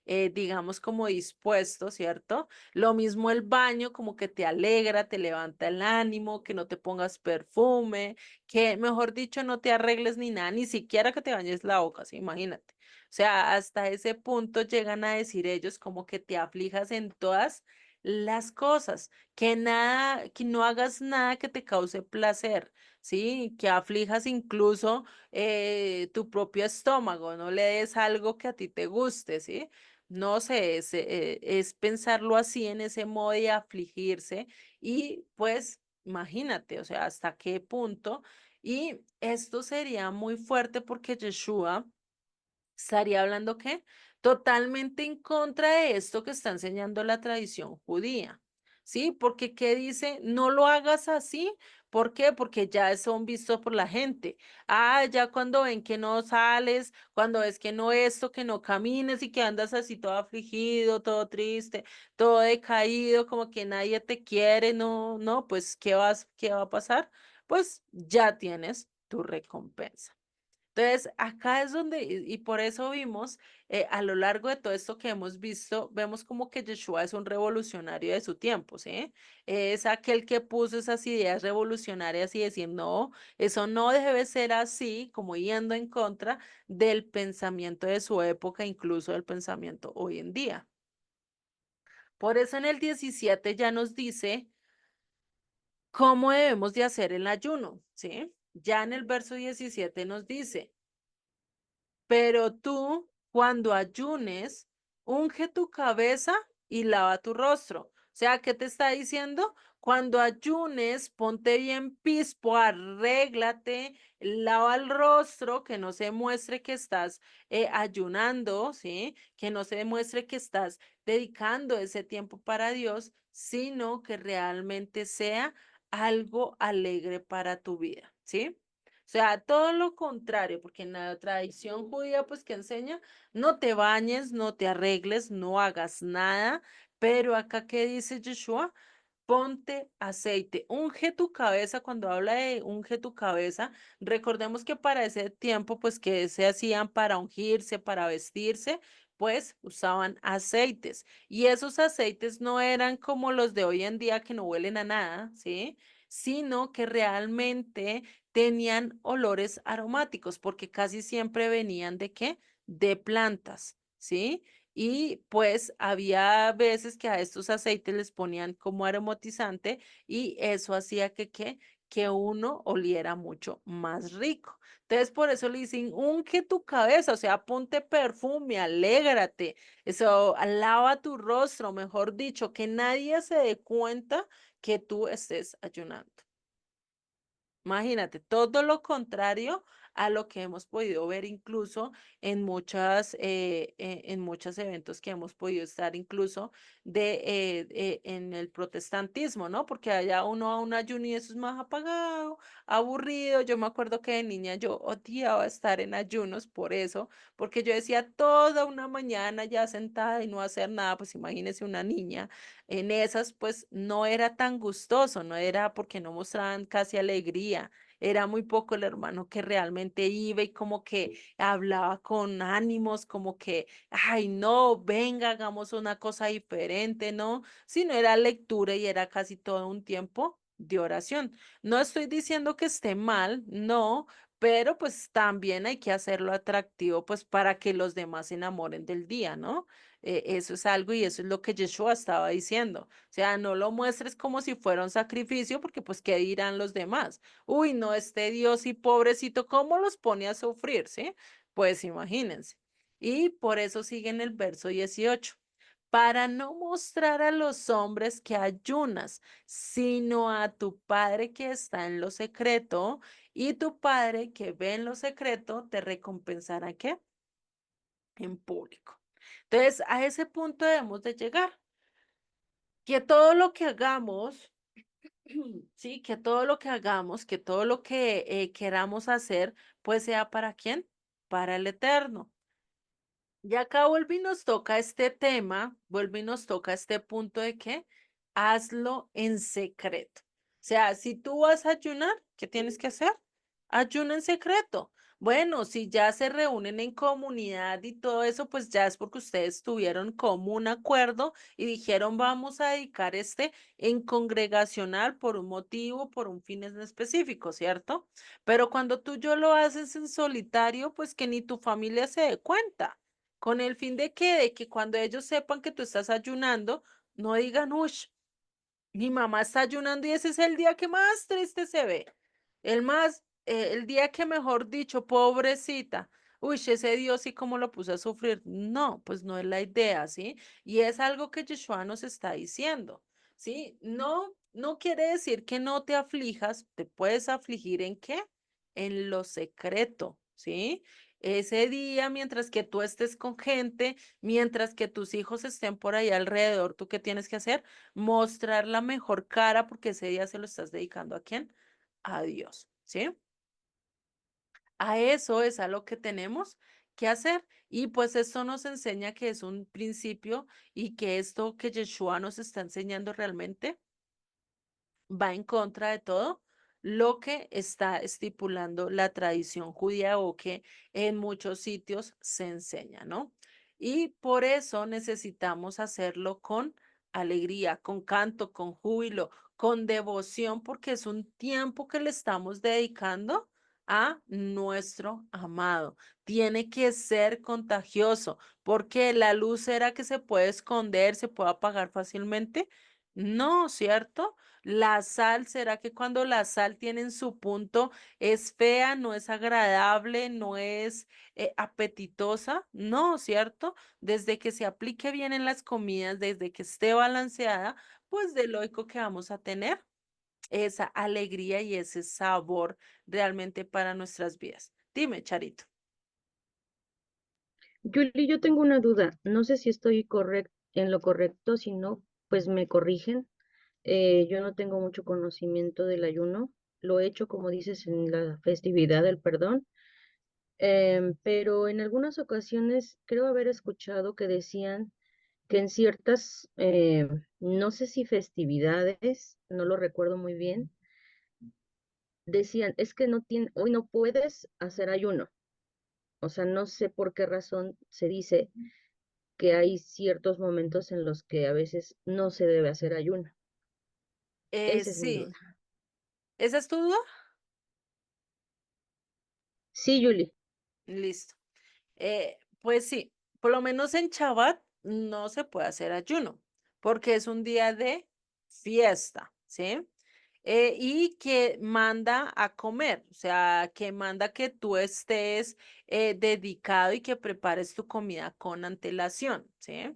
[SPEAKER 1] digamos, como dispuesto, ¿cierto? Lo mismo el baño, como que te alegra, te levanta el ánimo, que no te pongas perfume, que mejor dicho, no te arregles ni nada, ni siquiera que te bañes la boca, ¿sí? Imagínate. O sea, hasta ese punto llegan a decir ellos como que te aflijas en todas las cosas, que nada, que no hagas nada que te cause placer, ¿sí? Que aflijas incluso tu propio estómago, no le des algo que a ti te guste, ¿sí? No sé, es pensarlo así en ese modo de afligirse y pues imagínate, o sea, hasta qué punto. Y esto sería muy fuerte porque Yeshua estaría hablando qué? Totalmente en contra de esto que está enseñando la tradición judía. ¿Sí? Porque ¿qué dice? No lo hagas así. ¿Por qué? Porque ya son vistos por la gente. Ah, ya cuando ven que no sales, cuando ves que no esto, que no camines y que andas así todo afligido, todo triste, todo decaído, como que nadie te quiere, no, no, pues qué va a pasar? Pues ya tienes tu recompensa. Entonces, acá es donde, y por eso vimos, a lo largo de todo esto que hemos visto, vemos como que Yeshua es un revolucionario de su tiempo, ¿sí? Es aquel que puso esas ideas revolucionarias y decir, no, eso no debe ser así, como yendo en contra del pensamiento de su época, incluso del pensamiento hoy en día. Por eso en el 17 ya nos dice cómo debemos de hacer el ayuno, ¿sí? Ya en el verso 17 nos dice, pero tú, cuando ayunes, unge tu cabeza y lava tu rostro. O sea, ¿qué te está diciendo? Cuando ayunes, ponte bien pispo, arréglate, lava el rostro, que no se muestre que estás ayunando, ¿sí? Que no se demuestre que estás dedicando ese tiempo para Dios, sino que realmente sea algo alegre para tu vida, ¿sí? O sea, todo lo contrario, porque en la tradición judía, pues que enseña, no te bañes, no te arregles, no hagas nada, pero acá, ¿qué dice Yeshua? Ponte aceite, unge tu cabeza. Cuando habla de unge tu cabeza, recordemos que para ese tiempo, pues que se hacían para ungirse, para vestirse, pues usaban aceites. Y esos aceites no eran como los de hoy en día que no huelen a nada, ¿sí? Sino que realmente tenían olores aromáticos, porque casi siempre venían de qué? De plantas, ¿sí? Y pues había veces que a estos aceites les ponían como aromatizante y eso hacía que uno oliera mucho más rico. Entonces por eso le dicen, unge tu cabeza, o sea, ponte perfume, alégrate, eso, lava tu rostro, mejor dicho, que nadie se dé cuenta que tú estés ayunando. Imagínate, todo lo contrario a lo que hemos podido ver incluso en muchos eventos que hemos podido estar incluso en el protestantismo, ¿no? Porque allá uno a un ayuno y eso es más apagado, aburrido. Yo me acuerdo que de niña yo odiaba estar en ayunos por eso, porque yo decía toda una mañana ya sentada y no hacer nada, pues imagínese una niña en esas, pues no era tan gustoso, no era porque no mostraban casi alegría, era muy poco el hermano que realmente iba y como que hablaba con ánimos, como que, ay, no, venga, hagamos una cosa diferente, ¿no? Sino era lectura y era casi todo un tiempo de oración. No estoy diciendo que esté mal, no, pero pues también hay que hacerlo atractivo, pues para que los demás se enamoren del día, ¿no? Eso es algo y eso es lo que Yeshua estaba diciendo. O sea, no lo muestres como si fuera un sacrificio, porque pues, ¿qué dirán los demás? Uy, no, este Dios y pobrecito, ¿cómo los pone a sufrir, sí? Pues imagínense. Y por eso sigue en el verso 18. Para no mostrar a los hombres que ayunas, sino a tu Padre que está en lo secreto, y tu Padre que ve en lo secreto te recompensará, ¿qué? En público. Entonces, a ese punto debemos de llegar, que todo lo que hagamos, sí, que todo lo que hagamos, que todo lo que queramos hacer, pues sea para quién, para el Eterno. Y acá vuelve y nos toca este tema, vuelve y nos toca este punto de que hazlo en secreto. O sea, si tú vas a ayunar, ¿qué tienes que hacer? Ayuna en secreto. Bueno, si ya se reúnen en comunidad y todo eso, pues ya es porque ustedes tuvieron común acuerdo y dijeron vamos a dedicar este en congregacional por un motivo, por un fin en específico, ¿cierto? Pero cuando tú yo lo haces en solitario, pues que ni tu familia se dé cuenta. ¿Con el fin de qué? De que cuando ellos sepan que tú estás ayunando, no digan, uy, mi mamá está ayunando y ese es el día que más triste se ve. El día que mejor dicho, pobrecita. Uy, ese Dios sí como lo puso a sufrir. No, pues no es la idea, ¿sí? Y es algo que Yeshua nos está diciendo, ¿sí? No, no quiere decir que no te aflijas, te puedes afligir ¿en qué? En lo secreto, ¿sí? Ese día, mientras que tú estés con gente, mientras que tus hijos estén por ahí alrededor, ¿tú qué tienes que hacer? Mostrar la mejor cara porque ese día se lo estás dedicando ¿a quién? A Dios, ¿sí? A eso es a lo que tenemos que hacer. Y pues esto nos enseña que es un principio y que esto que Yeshua nos está enseñando realmente va en contra de todo lo que está estipulando la tradición judía o que en muchos sitios se enseña, ¿no? Y por eso necesitamos hacerlo con alegría, con canto, con júbilo, con devoción, porque es un tiempo que le estamos dedicando a nuestro amado. Tiene que ser contagioso, porque la luz será que se puede esconder, se puede apagar fácilmente. No, ¿cierto? La sal, ¿será que cuando la sal tiene en su punto es fea, no es agradable, no es apetitosa? No, ¿cierto? Desde que se aplique bien en las comidas, desde que esté balanceada, pues de lógico que vamos a tener esa alegría y ese sabor realmente para nuestras vidas. Dime, Charito.
[SPEAKER 3] Julie, yo tengo una duda. No sé si estoy en lo correcto, si no, pues me corrigen. Yo no tengo mucho conocimiento del ayuno. Lo he hecho, como dices, en la festividad del perdón, pero en algunas ocasiones creo haber escuchado que decían que en ciertas, no sé si festividades, no lo recuerdo muy bien, decían, es que hoy no puedes hacer ayuno. O sea, no sé por qué razón se dice que hay ciertos momentos en los que a veces no se debe hacer ayuno. Esa es mi
[SPEAKER 1] Sí,
[SPEAKER 3] duda.
[SPEAKER 1] ¿esa es tu duda?
[SPEAKER 3] Sí, Julie.
[SPEAKER 1] Listo. Pues sí, por lo menos en Shabbat no se puede hacer ayuno, porque es un día de fiesta, ¿sí? Y que manda a comer, o sea, que manda que tú estés dedicado y que prepares tu comida con antelación, ¿sí?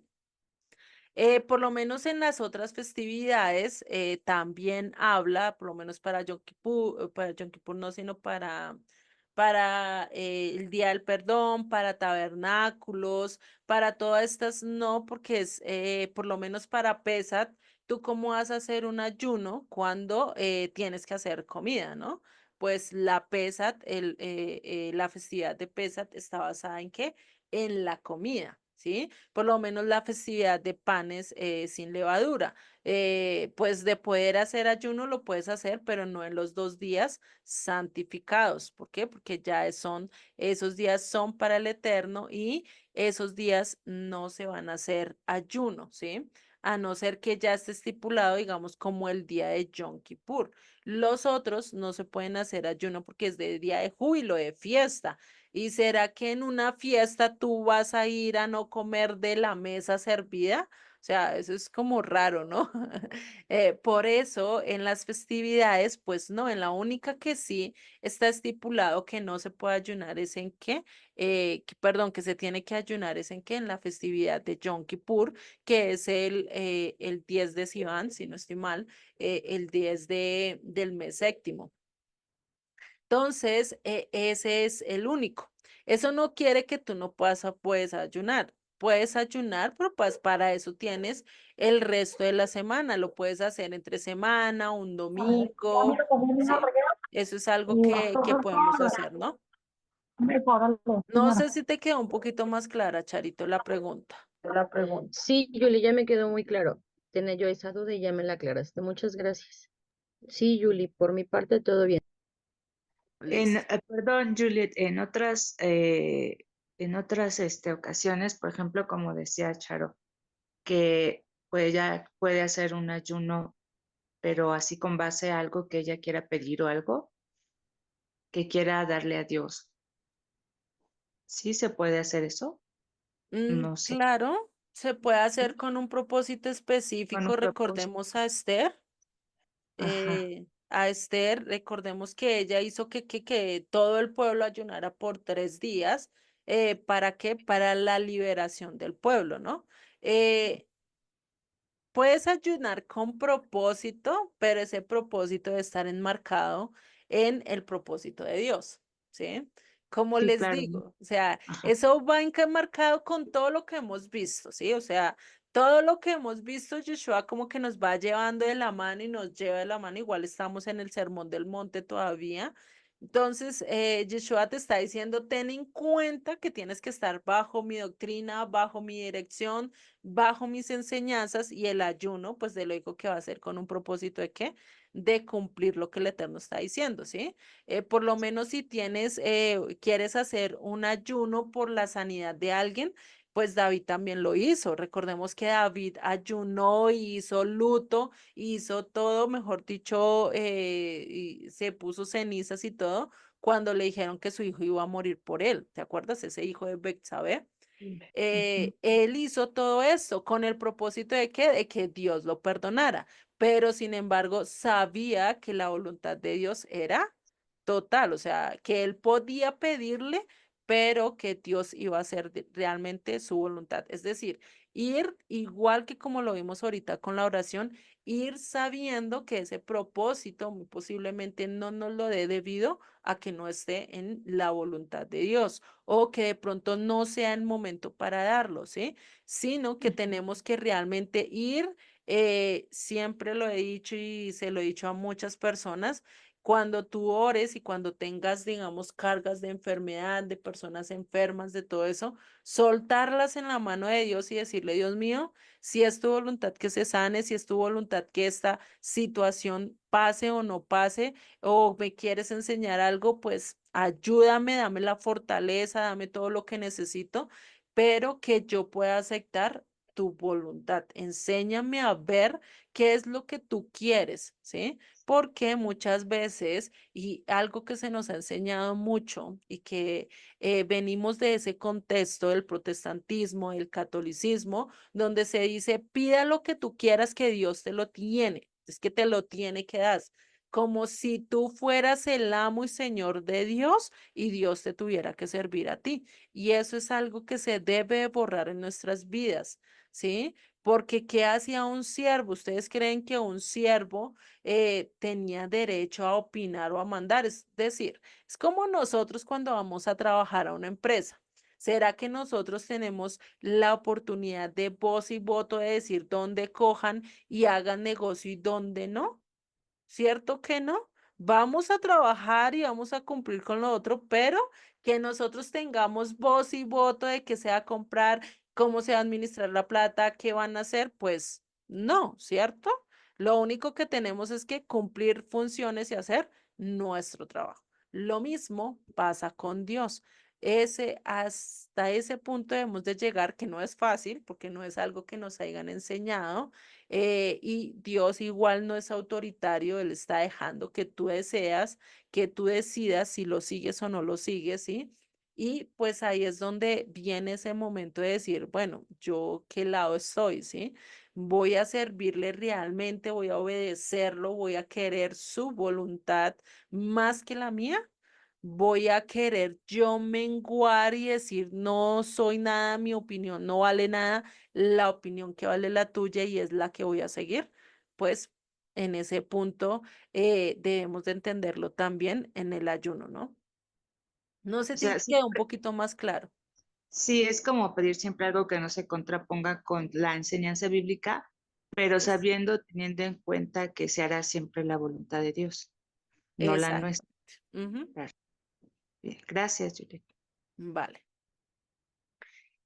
[SPEAKER 1] Por lo menos en las otras festividades también habla, por lo menos para Yom Kippur no, sino para el Día del Perdón, para tabernáculos, para todas estas no, porque es por lo menos para Pesach, ¿tú cómo vas a hacer un ayuno cuando tienes que hacer comida, ¿no? Pues la Pesach, la festividad de Pesach está basada ¿en qué? En la comida, ¿sí? Por lo menos la festividad de panes sin levadura. Pues de poder hacer ayuno lo puedes hacer, pero no en los 2 días santificados. ¿Por qué? Porque esos días son para el Eterno y esos días no se van a hacer ayuno, ¿sí? A no ser que ya esté estipulado, digamos, como el día de Yom Kippur. Los otros no se pueden hacer ayuno porque es de día de júbilo, de fiesta. ¿Y será que en una fiesta tú vas a ir a no comer de la mesa servida? O sea, eso es como raro, ¿no? Por eso en las festividades, pues no, en la única que sí está estipulado que no se puede ayunar es en qué, perdón, que se tiene que ayunar es en qué, en la festividad de Yom Kippur, que es el 10 de Sivan, si no estoy mal, el 10 del mes séptimo. Entonces, ese es el único. Eso no quiere que tú no puedes ayunar. Puedes ayunar, pero pues para eso tienes el resto de la semana. Lo puedes hacer entre semana, un domingo, ¿sí? Eso es algo que podemos hacer, ¿no? No sé si te quedó un poquito más clara, Charito, la pregunta.
[SPEAKER 3] Sí, Julie, ya me quedó muy claro. Tenía yo esa duda y ya me la aclaraste. Muchas gracias. Sí, Julie, por mi parte todo bien.
[SPEAKER 1] Listo.
[SPEAKER 2] Perdón, Juliet, en otras ocasiones, por ejemplo, como decía Charo, que pues ella puede hacer un ayuno, pero así con base a algo que ella quiera pedir o algo que quiera darle a Dios. ¿Sí se puede hacer eso? No sé,
[SPEAKER 1] Claro, se puede
[SPEAKER 2] ¿sí?
[SPEAKER 1] hacer con un propósito
[SPEAKER 2] Con un
[SPEAKER 1] específico.
[SPEAKER 2] propósito.
[SPEAKER 1] Recordemos a Esther.
[SPEAKER 2] Ajá,
[SPEAKER 1] A Esther, recordemos que ella hizo que todo el pueblo ayunara por 3 días. ¿Para qué? Para la liberación del pueblo, ¿no? Eh, Puedes ayunar con propósito, pero ese propósito debe estar enmarcado en el propósito de Dios, ¿sí? Como
[SPEAKER 2] sí,
[SPEAKER 1] les
[SPEAKER 2] claro.
[SPEAKER 1] digo, o sea,
[SPEAKER 2] Ajá.
[SPEAKER 1] eso va enmarcado con todo lo que hemos visto, ¿sí? O sea, todo lo que hemos visto, Yeshua como que nos va llevando de la mano y nos lleva de la mano, igual estamos en el Sermón del Monte todavía. Entonces, Yeshua te está diciendo, ten en cuenta que tienes que estar bajo mi doctrina, bajo mi dirección, bajo mis enseñanzas y el ayuno, pues de lo digo que va a ser con un propósito de qué, de cumplir lo que el Eterno está diciendo, ¿sí? Por lo menos si quieres hacer un ayuno por la sanidad de alguien, pues David también lo hizo. Recordemos que David ayunó, hizo luto, hizo todo, mejor dicho, y se puso cenizas y todo cuando le dijeron que su hijo iba a morir por él. ¿Te acuerdas? Ese hijo de Betsabé.
[SPEAKER 2] Ujú.
[SPEAKER 1] Él hizo todo esto con el propósito de que, Dios lo perdonara, pero sin embargo sabía que la voluntad de Dios era total, o sea, que él podía pedirle, pero que Dios iba a hacer realmente su voluntad. Es decir, ir igual que como lo vimos ahorita con la oración, ir sabiendo que ese propósito muy posiblemente no nos lo dé debido a que no esté en la voluntad de Dios o que de pronto no sea el momento para darlo, ¿sí? Sino que
[SPEAKER 2] Ujú.
[SPEAKER 1] tenemos que realmente ir, siempre lo he dicho y se lo he dicho a muchas personas, cuando tú ores y cuando tengas, digamos, cargas de enfermedad, de personas enfermas, de todo eso, soltarlas en la mano de Dios y decirle, Dios mío, si es tu voluntad que se sane, si es tu voluntad que esta situación pase o no pase, o me quieres enseñar algo, pues ayúdame, dame la fortaleza, dame todo lo que necesito, pero que yo pueda aceptar tu voluntad. Enséñame a ver qué es lo que tú quieres, ¿sí? Porque muchas veces, y algo que se nos ha enseñado mucho y que venimos de ese contexto del protestantismo, del catolicismo, donde se dice, pida lo que tú quieras que Dios te lo tiene, es que te lo tiene que dar, como si tú fueras el amo y señor de Dios y Dios te tuviera que servir a ti. Y eso es algo que se debe borrar en nuestras vidas, ¿sí? Porque ¿qué hacía un siervo? ¿Ustedes creen que un siervo tenía derecho a opinar o a mandar? Es decir, es como nosotros cuando vamos a trabajar a una empresa. ¿Será que nosotros tenemos la oportunidad de voz y voto de decir dónde cojan y hagan negocio y dónde no? ¿Cierto que no? Vamos a trabajar y vamos a cumplir con lo otro, pero que nosotros tengamos voz y voto de que sea comprar, cómo se va a administrar la plata, qué van a hacer, pues no, ¿cierto? Lo único que tenemos es que cumplir funciones y hacer nuestro trabajo. Lo mismo pasa con Dios. Hasta ese punto debemos de llegar, que no es fácil, porque no es algo que nos hayan enseñado, y Dios igual no es autoritario, Él está dejando que tú deseas, que tú decidas si lo sigues o no lo sigues, ¿sí? Y pues ahí es donde viene ese momento de decir, bueno, yo qué lado estoy, ¿sí? Voy a servirle realmente, voy a obedecerlo, voy a querer su voluntad más que la mía. Voy a querer yo menguar y decir, no soy nada, mi opinión no vale nada, la opinión que vale la tuya y es la que voy a seguir, pues en ese punto debemos de entenderlo también en el ayuno, ¿no? No sé
[SPEAKER 2] O
[SPEAKER 1] si
[SPEAKER 2] sea,
[SPEAKER 1] quedó un poquito más claro.
[SPEAKER 2] sí es como pedir siempre algo que no se contraponga con la enseñanza bíblica, pero
[SPEAKER 1] Es-
[SPEAKER 2] sabiendo, teniendo en cuenta que se hará siempre la voluntad de Dios, no la
[SPEAKER 1] Exacto.
[SPEAKER 2] nuestra.
[SPEAKER 1] Ujú.
[SPEAKER 2] Claro. Bien, gracias, Juliet.
[SPEAKER 1] Vale.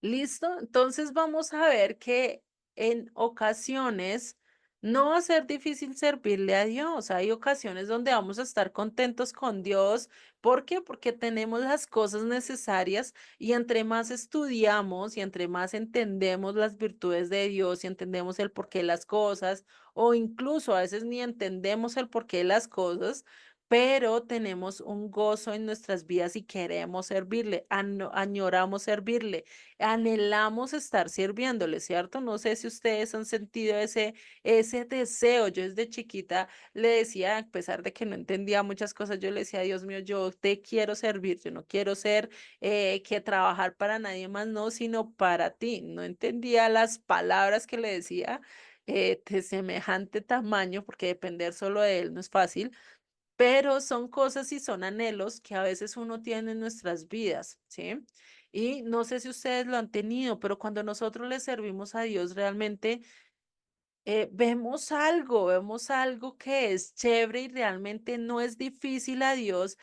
[SPEAKER 1] ¿Listo? Entonces vamos a ver que en ocasiones no va a ser difícil servirle a Dios. Hay ocasiones donde vamos a estar contentos con Dios. ¿Por qué? Porque tenemos las cosas necesarias y entre más estudiamos y entre más entendemos las virtudes de Dios y entendemos el porqué de las cosas, o incluso a veces ni entendemos el porqué de las cosas, pero tenemos un gozo en nuestras vidas y queremos servirle, añoramos servirle, anhelamos estar sirviéndole, ¿cierto? No sé si ustedes han sentido ese deseo. Yo desde chiquita le decía, a pesar de que no entendía muchas cosas, yo le decía, Dios mío, yo te quiero servir, yo no quiero ser que trabajar para nadie más, no, sino para ti. No entendía las palabras que le decía de semejante tamaño, porque depender solo de él no es fácil, pero son cosas y son anhelos que a veces uno tiene en nuestras vidas, ¿sí? Y no sé si ustedes lo han tenido, pero cuando nosotros le servimos a Dios realmente vemos algo que es chévere y realmente no es difícil a Dios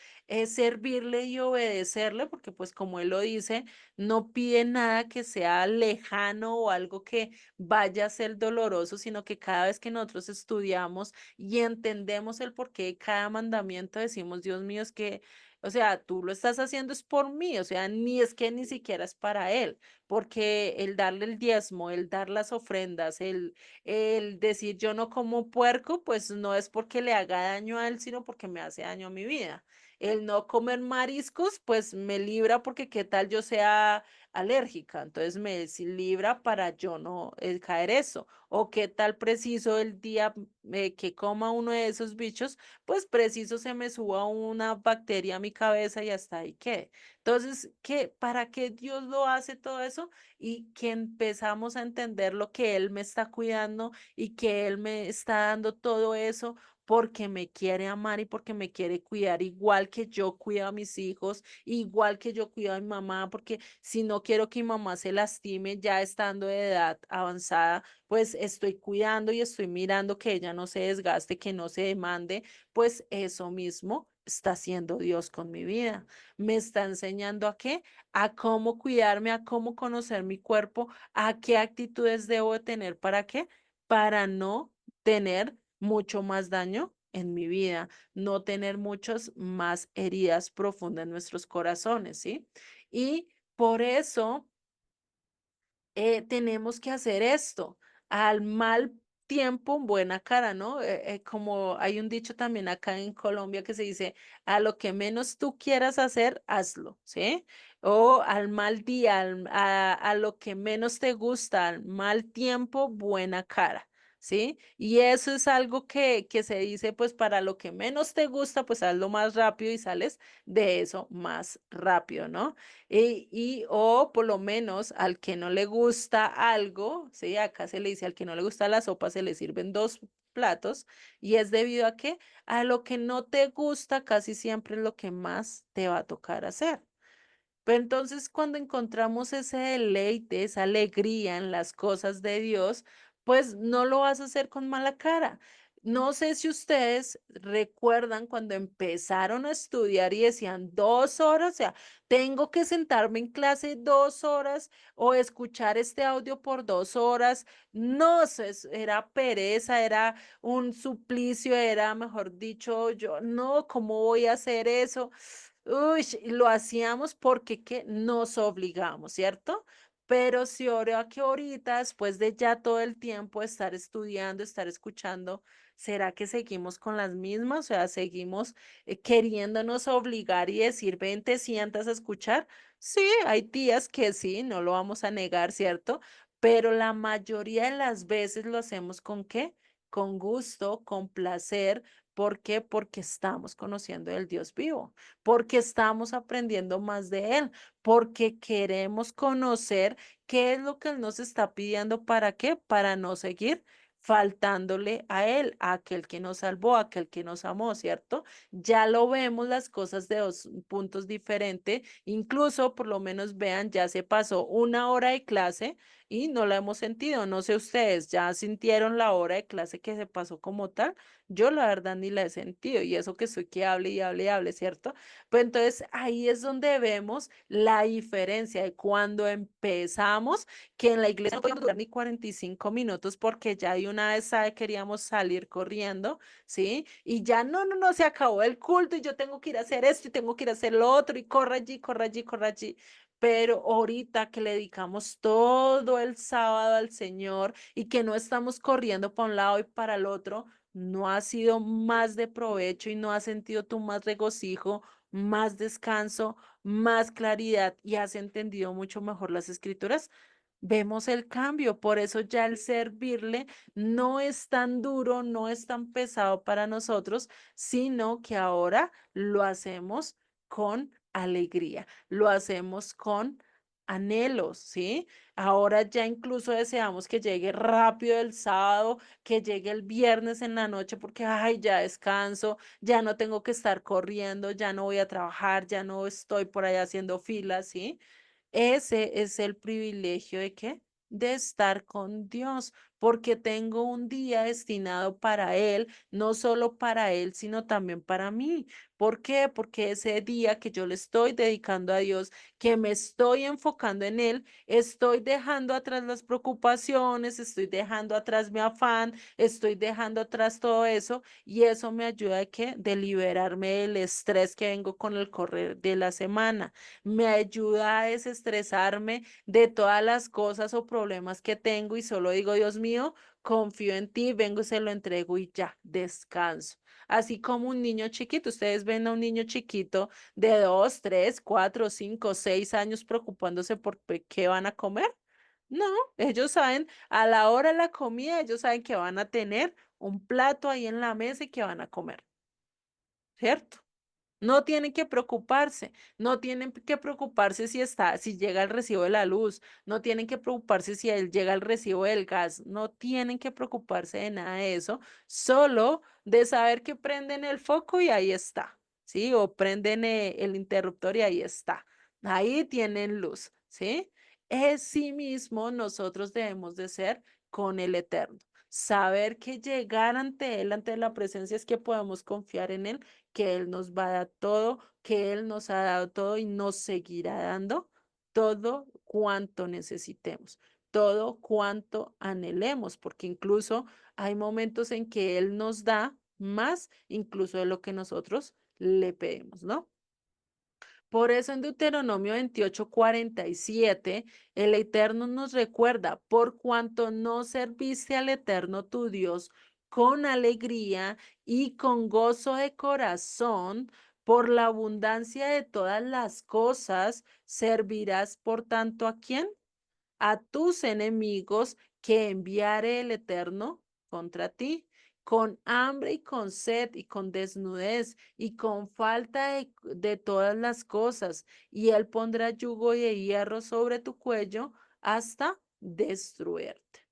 [SPEAKER 1] servirle y obedecerle, porque pues como Él lo dice, no pide nada que sea lejano o algo que vaya a ser doloroso, sino que cada vez que nosotros estudiamos y entendemos el porqué de cada mandamiento, decimos, Dios mío, es que O sea, tú lo estás haciendo es por mí, o sea, ni es que ni siquiera es para él, porque el darle el diezmo, el dar las ofrendas, el decir yo no como puerco, pues no es porque le haga daño a él, sino porque me hace daño a mi vida. El no comer mariscos, pues me libra porque qué tal yo sea alérgica, entonces libra para yo no caer eso. O qué tal preciso el día que coma uno de esos bichos, pues preciso se me suba una bacteria a mi cabeza y hasta ahí qué. Entonces, ¿para qué Dios lo hace todo eso? Y que empezamos a entender lo que Él me está cuidando y que Él me está dando todo eso porque me quiere amar y porque me quiere cuidar, igual que yo cuido a mis hijos, igual que yo cuido a mi mamá, porque si no quiero que mi mamá se lastime ya estando de edad avanzada, pues estoy cuidando y estoy mirando que ella no se desgaste, que no se demande, pues eso mismo está haciendo Dios con mi vida. Me está enseñando a qué, a cómo cuidarme, a cómo conocer mi cuerpo, a qué actitudes debo de tener, ¿para qué? Para no tener mucho más daño en mi vida, no tener muchas más heridas profundas en nuestros corazones, ¿sí? Y por eso tenemos que hacer esto. Al mal tiempo, buena cara, ¿no? Como hay un dicho también acá en Colombia que se dice, a lo que menos tú quieras hacer, hazlo, ¿sí? O al mal día, a lo que menos te gusta, al mal tiempo, buena cara. ¿Sí? Y eso es algo que se dice, pues para lo que menos te gusta, pues hazlo más rápido y sales de eso más rápido, ¿no? O por lo menos al que no le gusta algo, ¿sí? Acá se le dice al que no le gusta la sopa, se le sirven dos platos y es debido a que a lo que no te gusta casi siempre es lo que más te va a tocar hacer. Pero entonces cuando encontramos ese deleite, esa alegría en las cosas de Dios, pues no lo vas a hacer con mala cara. No sé si ustedes recuerdan cuando empezaron a estudiar y decían 2 horas, o sea, tengo que sentarme en clase 2 horas o escuchar este audio por 2 horas. No, era pereza, era un suplicio, era, mejor dicho, yo no, ¿cómo voy a hacer eso? Uy, lo hacíamos porque que nos obligamos, ¿cierto? Pero si ahora que ahorita, después de ya todo el tiempo estar estudiando, estar escuchando, ¿será que seguimos con las mismas? O sea, seguimos queriéndonos obligar y decir, ven, te sientas a escuchar. Sí, hay días que sí, no lo vamos a negar, ¿cierto? Pero la mayoría de las veces lo hacemos ¿con qué? Con gusto, con placer. ¿Por qué? Porque estamos conociendo el Dios vivo, porque estamos aprendiendo más de Él, porque queremos conocer qué es lo que Él nos está pidiendo, ¿para qué? Para no seguir faltándole a Él, a aquel que nos salvó, a aquel que nos amó, ¿cierto? Ya lo vemos las cosas de dos puntos diferentes, incluso por lo menos vean, ya se pasó 1 hora de clase y no la hemos sentido, no sé ustedes, ¿ya sintieron la hora de clase que se pasó como tal? Yo la verdad ni la he sentido y eso que estoy que hable y hable y hable, ¿cierto? Pues entonces ahí es donde vemos la diferencia de cuando empezamos, que en la iglesia no podíamos durar ni 45 minutos porque ya de una vez sabe, queríamos salir corriendo, ¿sí? Y ya no, no, no, se acabó el culto y yo tengo que ir a hacer esto y tengo que ir a hacer lo otro y corre allí, corre allí, corre allí. Pero ahorita que le dedicamos todo el sábado al Señor y que no estamos corriendo para un lado y para el otro, ¿no ha sido más de provecho y no has sentido tú más regocijo, más descanso, más claridad y has entendido mucho mejor las escrituras? Vemos el cambio, por eso ya el servirle no es tan duro, no es tan pesado para nosotros, sino que ahora lo hacemos con alegría, lo hacemos con anhelos, ¿sí? Ahora ya incluso deseamos que llegue rápido el sábado, que llegue el viernes en la noche porque, ay, ya descanso, ya no tengo que estar corriendo, ya no voy a trabajar, ya no estoy por ahí haciendo filas, ¿sí? Ese es el privilegio de qué? De estar con Dios, porque tengo un día destinado para Él, no solo para Él, sino también para mí, ¿Por qué? Porque ese día que yo le estoy dedicando a Dios, que me estoy enfocando en Él, estoy dejando atrás las preocupaciones, estoy dejando atrás mi afán, estoy dejando atrás todo eso y eso me ayuda a que de liberarme del estrés que vengo con el correr de la semana. Me ayuda a desestresarme de todas las cosas o problemas que tengo y solo digo, Dios mío, confío en ti, vengo y se lo entrego y ya, descanso. Así como un niño chiquito, ustedes ven a un niño chiquito de 2, 3, 4, 5, 6 años preocupándose por qué van a comer. No, ellos saben, a la hora de la comida, ellos saben que van a tener un plato ahí en la mesa y que van a comer, ¿cierto? No tienen que preocuparse, no tienen que preocuparse si llega el recibo de la luz, no tienen que preocuparse si llega el recibo del gas, no tienen que preocuparse de nada de eso, solo de saber que prenden el foco y ahí está, ¿sí? O prenden el interruptor y ahí está, ahí tienen luz, ¿sí? Es sí mismo nosotros debemos de ser con el Eterno. Saber que llegar ante Él, ante la presencia, es que podemos confiar en Él, que Él nos va a dar todo, que Él nos ha dado todo y nos seguirá dando todo cuanto necesitemos, todo cuanto anhelemos, porque incluso hay momentos en que Él nos da más incluso de lo que nosotros le pedimos, ¿no? Por eso en Deuteronomio 28:47, el Eterno nos recuerda, por cuanto no serviste al Eterno tu Dios con alegría y con gozo de corazón, por la abundancia de todas las cosas, servirás por tanto ¿a quién? A tus enemigos que enviare el Eterno contra ti, con hambre y con sed y con desnudez y con falta de todas las cosas, y él pondrá yugo de hierro sobre tu cuello hasta destruirte.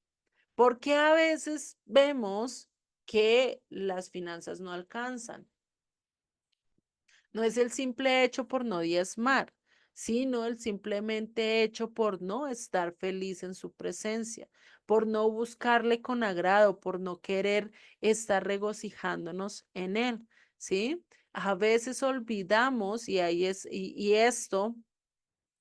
[SPEAKER 1] Porque a veces vemos que las finanzas no alcanzan. No es el simple hecho por no diezmar, sino el simplemente hecho por no estar feliz en su presencia, por no buscarle con agrado, por no querer estar regocijándonos en él, ¿sí? A veces olvidamos y ahí es, y esto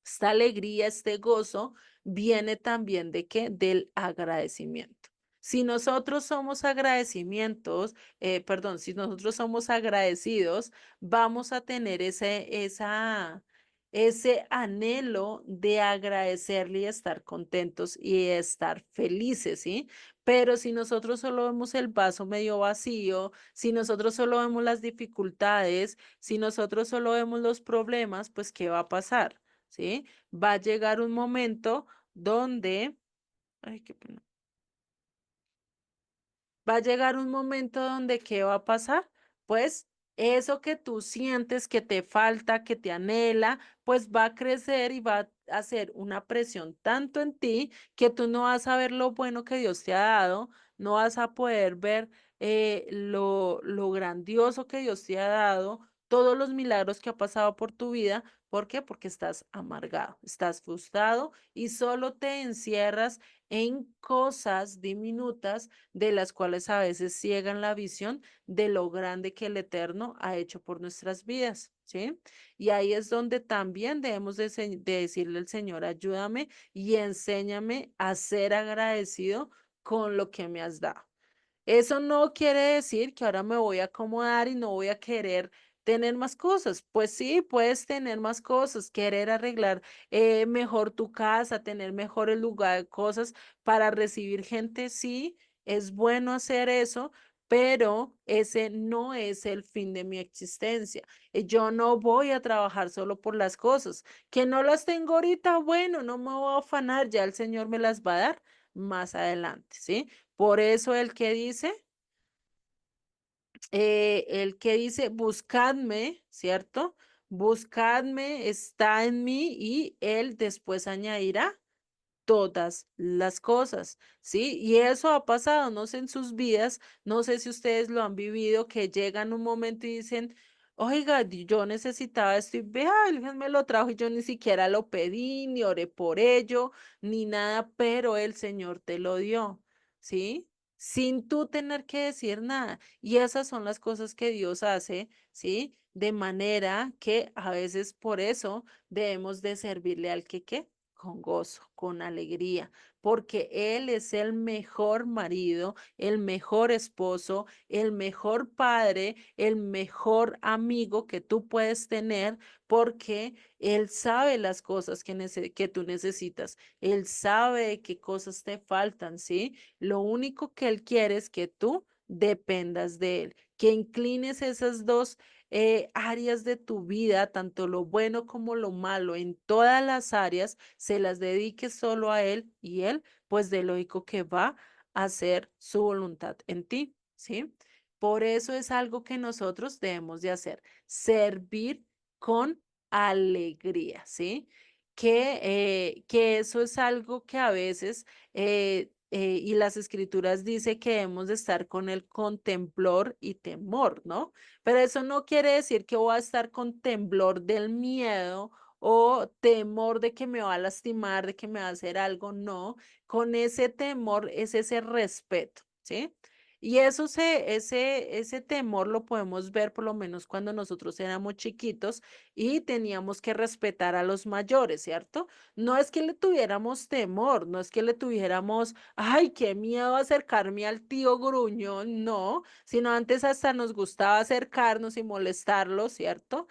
[SPEAKER 1] esta alegría, este gozo, viene también de qué? Del agradecimiento. Si nosotros somos perdón, si nosotros somos agradecidos, vamos a tener ese anhelo de agradecerle y estar contentos y estar felices, ¿sí? Pero si nosotros solo vemos el vaso medio vacío, si nosotros solo vemos las dificultades, si nosotros solo vemos los problemas, pues ¿qué va a pasar? ¿Sí? Va a llegar un momento donde, ay, qué pena. Va a llegar un momento donde, ¿qué va a pasar? Pues eso que tú sientes que te falta, que te anhela, pues va a crecer y va a hacer una presión tanto en ti que tú no vas a ver lo bueno que Dios te ha dado, no vas a poder ver lo grandioso que Dios te ha dado, todos los milagros que ha pasado por tu vida. ¿Por qué? Porque estás amargado, estás frustrado y solo te encierras en cosas diminutas de las cuales a veces ciegan la visión de lo grande que el Eterno ha hecho por nuestras vidas, ¿sí? Y ahí es donde también debemos de decirle al Señor, ayúdame y enséñame a ser agradecido con lo que me has dado. Eso no quiere decir que ahora me voy a acomodar y no voy a querer tener más cosas. Pues sí, puedes tener más cosas, querer arreglar mejor tu casa, tener mejor el lugar, cosas para recibir gente. Sí, es bueno hacer eso, pero ese no es el fin de mi existencia. Yo no voy a trabajar solo por las cosas. Que no las tengo ahorita, bueno, no me voy a afanar, ya el Señor me las va a dar más adelante, ¿sí? Por eso el que dice, buscadme, ¿cierto? Buscadme está en mí y él después añadirá todas las cosas, ¿sí? Y eso ha pasado, no sé, en sus vidas, no sé si ustedes lo han vivido, que llegan un momento y dicen, oiga, yo necesitaba esto y vea, alguien me lo trajo y yo ni siquiera lo pedí, ni oré por ello, ni nada, pero el Señor te lo dio, ¿sí? Sin tú tener que decir nada. Y esas son las cosas que Dios hace, ¿sí? De manera que a veces por eso debemos de servirle al que qué, con gozo, con alegría, porque Él es el mejor marido, el mejor esposo, el mejor padre, el mejor amigo que tú puedes tener, porque Él sabe las cosas que tú necesitas, Él sabe qué cosas te faltan, ¿sí? Lo único que Él quiere es que tú dependas de Él, que inclines esas dos áreas de tu vida, tanto lo bueno como lo malo, en todas las áreas, se las dediques solo a Él y Él, pues de lógico que va a hacer su voluntad en ti, ¿sí? Por eso es algo que nosotros debemos de hacer, servir con alegría, ¿sí? Que eso es algo que a veces, y las escrituras dice que debemos de estar con temblor y temor, ¿no? Pero eso no quiere decir que voy a estar con temblor del miedo o temor de que me va a lastimar, de que me va a hacer algo, no. Con ese temor es ese respeto, ¿sí? Y ese temor lo podemos ver por lo menos cuando nosotros éramos chiquitos y teníamos que respetar a los mayores, ¿cierto? No es que le tuviéramos temor, no es que le tuviéramos, ay, qué miedo acercarme al tío gruñón, no, sino antes hasta nos gustaba acercarnos y molestarlo, ¿cierto?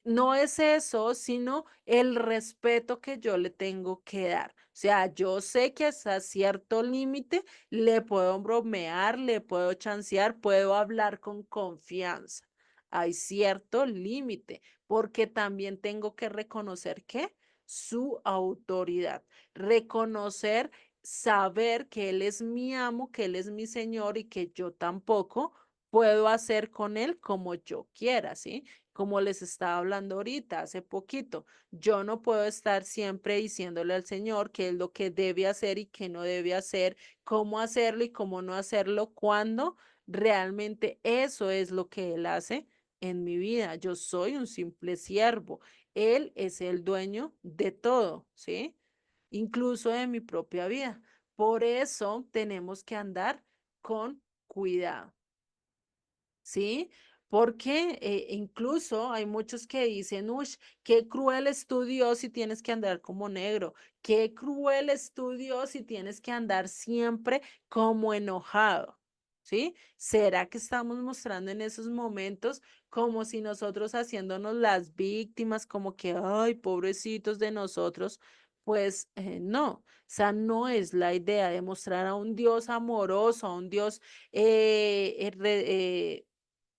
[SPEAKER 1] No es eso, sino el respeto que yo le tengo que dar. O sea, yo sé que hasta cierto límite le puedo bromear, le puedo chancear, puedo hablar con confianza. Hay cierto límite, porque también tengo que reconocer que su autoridad, reconocer, saber que Él es mi amo, que Él es mi Señor y que yo tampoco puedo hacer con Él como yo quiera, ¿sí? Como les estaba hablando ahorita, hace poquito. Yo no puedo estar siempre diciéndole al Señor qué es lo que debe hacer y qué no debe hacer, cómo hacerlo y cómo no hacerlo, cuando realmente eso es lo que Él hace en mi vida. Yo soy un simple siervo. Él es el dueño de todo, ¿sí? Incluso de mi propia vida. Por eso tenemos que andar con cuidado. ¿Sí? Porque incluso hay muchos que dicen, uy, qué cruel es tu Dios si tienes que andar como negro, qué cruel es tu Dios si tienes que andar siempre como enojado, ¿sí? ¿Será que estamos mostrando en esos momentos como si nosotros haciéndonos las víctimas, como que, ay, pobrecitos de nosotros? Pues no, o sea, no es la idea de mostrar a un Dios amoroso, a un Dios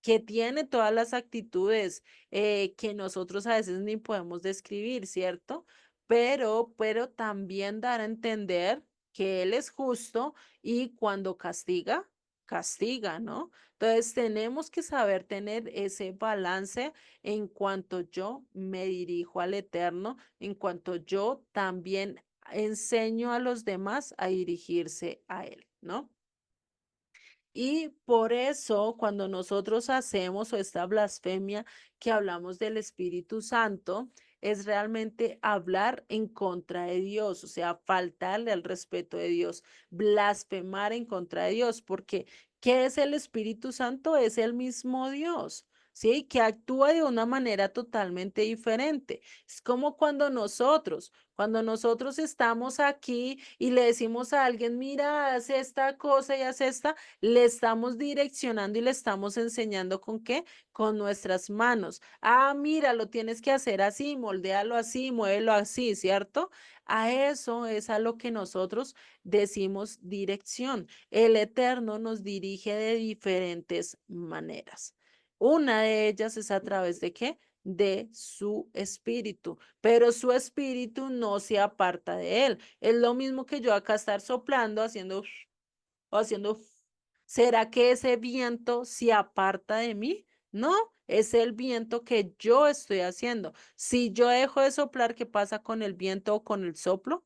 [SPEAKER 1] que tiene todas las actitudes que nosotros a veces ni podemos describir, ¿cierto? Pero también dar a entender que Él es justo y cuando castiga, castiga, ¿no? Entonces tenemos que saber tener ese balance en cuanto yo me dirijo al Eterno, en cuanto yo también enseño a los demás a dirigirse a Él, ¿no? Y por eso, cuando nosotros hacemos o esta blasfemia que hablamos del Espíritu Santo, es realmente hablar en contra de Dios, o sea, faltarle al respeto de Dios, blasfemar en contra de Dios, porque ¿qué es el Espíritu Santo? Es el mismo Dios. Sí, que actúa de una manera totalmente diferente. Es como cuando nosotros estamos aquí y le decimos a alguien, mira, haz esta cosa y haz esta, le estamos direccionando y le estamos enseñando con qué, con nuestras manos. Ah, mira, lo tienes que hacer así, moldéalo así, muévelo así, ¿cierto? A eso es a lo que nosotros decimos dirección. El Eterno nos dirige de diferentes maneras. Una de ellas es a través de qué? De su espíritu, pero su espíritu no se aparta de él. Es lo mismo que yo acá estar soplando, haciendo, ¿será que ese viento se aparta de mí? No, es el viento que yo estoy haciendo. Si yo dejo de soplar, ¿qué pasa con el viento o con el soplo?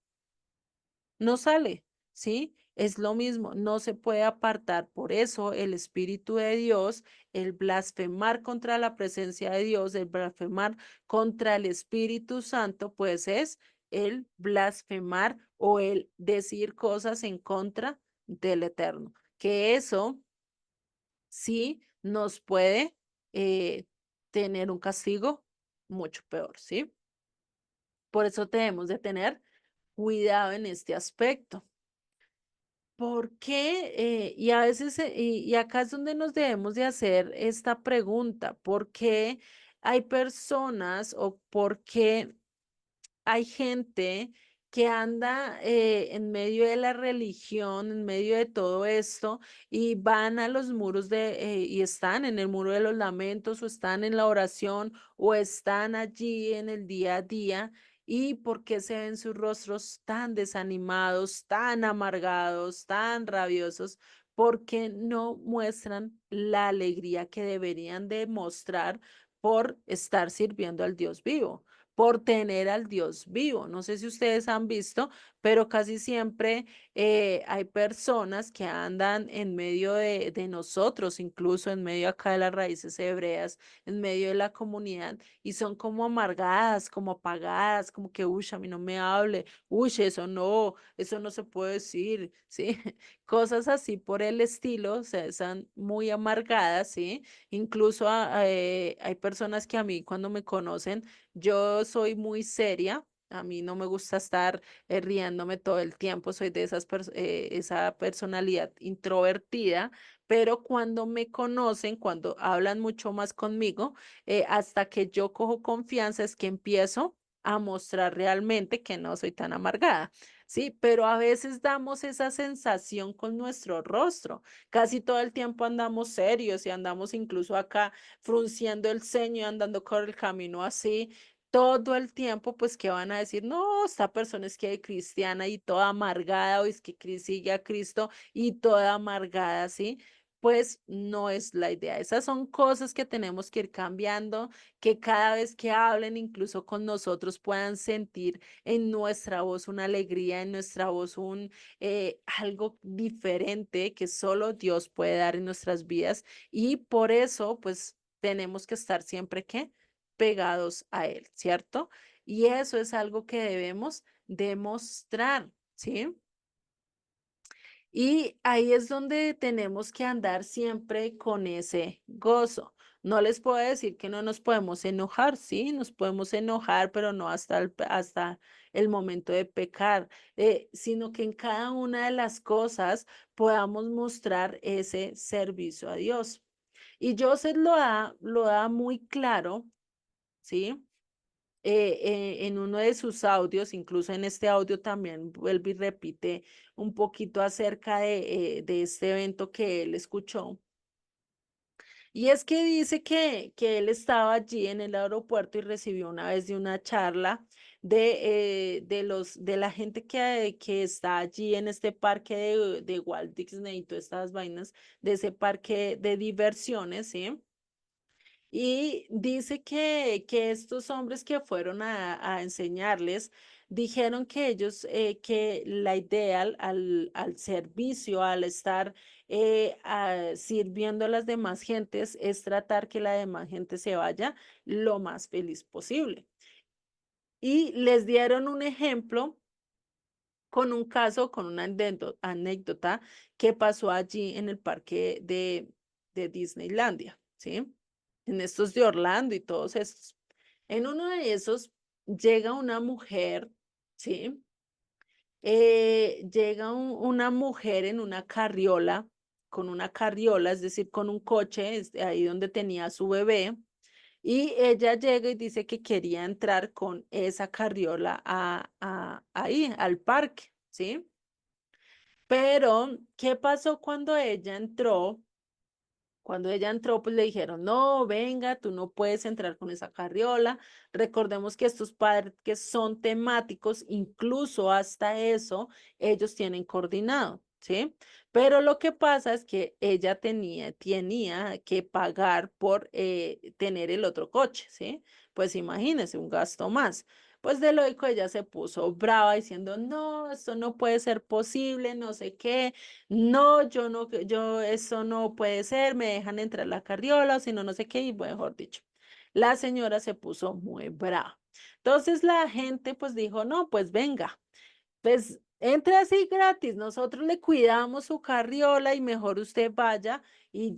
[SPEAKER 1] No sale, ¿sí? Es lo mismo, no se puede apartar. Por eso el Espíritu de Dios, el blasfemar contra la presencia de Dios, el blasfemar contra el Espíritu Santo, pues es el blasfemar o el decir cosas en contra del Eterno. Que eso sí nos puede tener un castigo mucho peor, ¿sí? Por eso debemos de tener cuidado en este aspecto. ¿Por qué? Y a veces, y acá es donde nos debemos de hacer esta pregunta, ¿por qué hay personas o por qué hay gente que anda en medio de la religión, en medio de todo esto, y van a los muros y están en el muro de los lamentos, o están en la oración, o están allí en el día a día? ¿Y por qué se ven sus rostros tan desanimados, tan amargados, tan rabiosos? Porque no muestran la alegría que deberían demostrar por estar sirviendo al Dios vivo, por tener al Dios vivo. No sé si ustedes han visto, pero casi siempre hay personas que andan en medio de nosotros, incluso en medio acá de las raíces hebreas, en medio de la comunidad, y son como amargadas, como apagadas, como que, uy, a mí no me hable, uy, eso no se puede decir, ¿sí? Cosas así por el estilo, o sea, están muy amargadas, ¿sí? Incluso hay personas que a mí cuando me conocen, yo soy muy seria, a mí no me gusta estar riéndome todo el tiempo, soy de esa personalidad introvertida, pero cuando me conocen, cuando hablan mucho más conmigo, hasta que yo cojo confianza es que empiezo a mostrar realmente que no soy tan amargada, ¿sí? Pero a veces damos esa sensación con nuestro rostro, casi todo el tiempo andamos serios y andamos incluso acá frunciendo el ceño y andando por el camino así todo el tiempo, pues que van a decir, no, esta persona es que es cristiana y toda amargada, o es que sigue a Cristo y toda amargada, ¿sí? Pues no es la idea. Esas son cosas que tenemos que ir cambiando, que cada vez que hablen, incluso con nosotros, puedan sentir en nuestra voz una alegría, en nuestra voz algo diferente que solo Dios puede dar en nuestras vidas. Y por eso, pues tenemos que estar siempre, ¿qué? Pegados a Él, ¿cierto? Y eso es algo que debemos demostrar, ¿sí? Y ahí es donde tenemos que andar siempre con ese gozo. No les puedo decir que no nos podemos enojar, sí, nos podemos enojar, pero no hasta el momento de pecar, sino que en cada una de las cosas podamos mostrar ese servicio a Dios. Y Joseph lo da muy claro, ¿sí? En uno de sus audios, incluso en este audio también vuelve y repite un poquito acerca de este evento que él escuchó. Y es que dice que él estaba allí en el aeropuerto y recibió una vez de una charla de la gente que está allí en este parque de Walt Disney y todas estas vainas, de ese parque de diversiones, ¿sí? Y dice que estos hombres que fueron a enseñarles dijeron que ellos, que la idea al servicio, al estar sirviendo a las demás gentes, es tratar que la demás gente se vaya lo más feliz posible. Y les dieron un ejemplo con un caso, con una anécdota que pasó allí en el parque de Disneylandia, ¿sí? En estos de Orlando y todos estos. En uno de esos llega una mujer, ¿sí? Llega una mujer en una carriola, con una carriola, es decir, con un coche, ahí donde tenía a su bebé, y ella llega y dice que quería entrar con esa carriola ahí, al parque, ¿sí? Pero, ¿qué pasó cuando ella entró? Cuando ella entró, pues le dijeron, no, venga, tú no puedes entrar con esa carriola. Recordemos que estos padres que son temáticos, incluso hasta eso, ellos tienen coordinado, ¿sí? Pero lo que pasa es que ella tenía que pagar por tener el otro coche, ¿sí? Pues imagínese, un gasto más. Pues de lógico ella se puso brava diciendo, no, esto no puede ser posible, no sé qué. No, yo no, eso no puede ser, me dejan entrar la carriola, o si no, no sé qué, y mejor dicho, la señora se puso muy brava. Entonces la gente pues dijo, no, pues venga, pues Entre así gratis, nosotros le cuidamos su carriola y mejor usted vaya y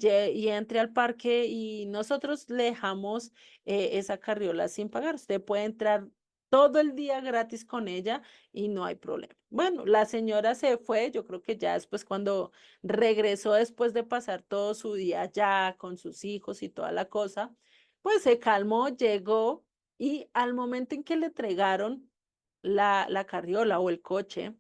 [SPEAKER 1] entre al parque y nosotros le dejamos esa carriola sin pagar. Usted puede entrar todo el día gratis con ella y no hay problema. Bueno, la señora se fue, yo creo que ya después cuando regresó después de pasar todo su día allá con sus hijos y toda la cosa, pues se calmó, llegó y al momento en que le entregaron la carriola o el coche,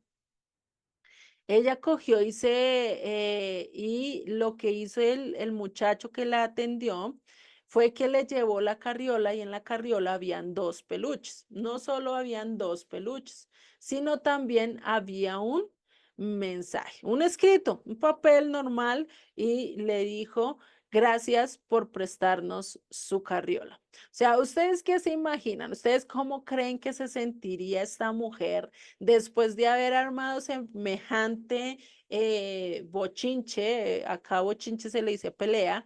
[SPEAKER 1] ella cogió y lo que hizo el muchacho que la atendió fue que le llevó la carriola y en la carriola habían dos peluches. No solo habían dos peluches, sino también había un mensaje, un escrito, un papel normal y le dijo, gracias por prestarnos su carriola. O sea, ¿ustedes qué se imaginan? ¿Ustedes cómo creen que se sentiría esta mujer después de haber armado semejante bochinche? Acá bochinche se le dice pelea,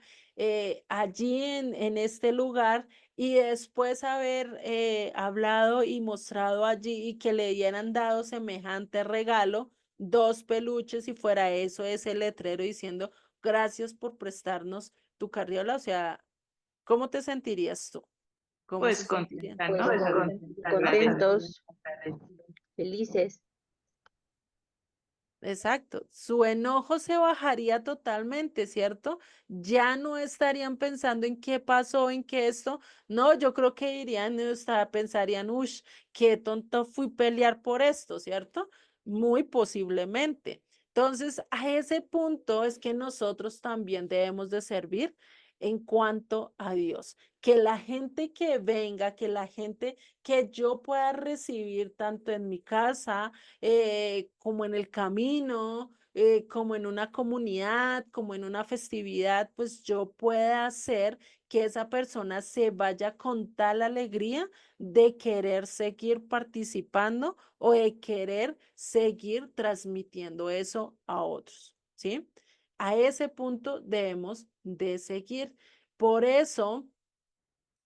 [SPEAKER 1] allí en este lugar y después haber hablado y mostrado allí y que le hubieran dado semejante regalo, dos peluches y fuera eso ese letrero diciendo gracias por prestarnos tu carriola? O sea, ¿cómo te sentirías tú? ¿Cómo se
[SPEAKER 2] Pues
[SPEAKER 1] sentirían?
[SPEAKER 2] contenta,
[SPEAKER 3] Pues
[SPEAKER 2] ¿no?
[SPEAKER 3] contentos, felices.
[SPEAKER 1] Exacto, su enojo se bajaría totalmente, ¿cierto? Ya no estarían pensando en qué pasó, en qué esto. No, yo creo que dirían, pensarían, uff, qué tonto fui pelear por esto, ¿cierto? Muy posiblemente. Entonces, a ese punto es que nosotros también debemos de servir en cuanto a Dios. Que la gente que venga, que la gente que yo pueda recibir tanto en mi casa, como en el camino, como en una comunidad, como en una festividad, pues yo pueda hacer que esa persona se vaya con tal alegría de querer seguir participando o de querer seguir transmitiendo eso a otros, ¿sí? A ese punto debemos de seguir. Por eso...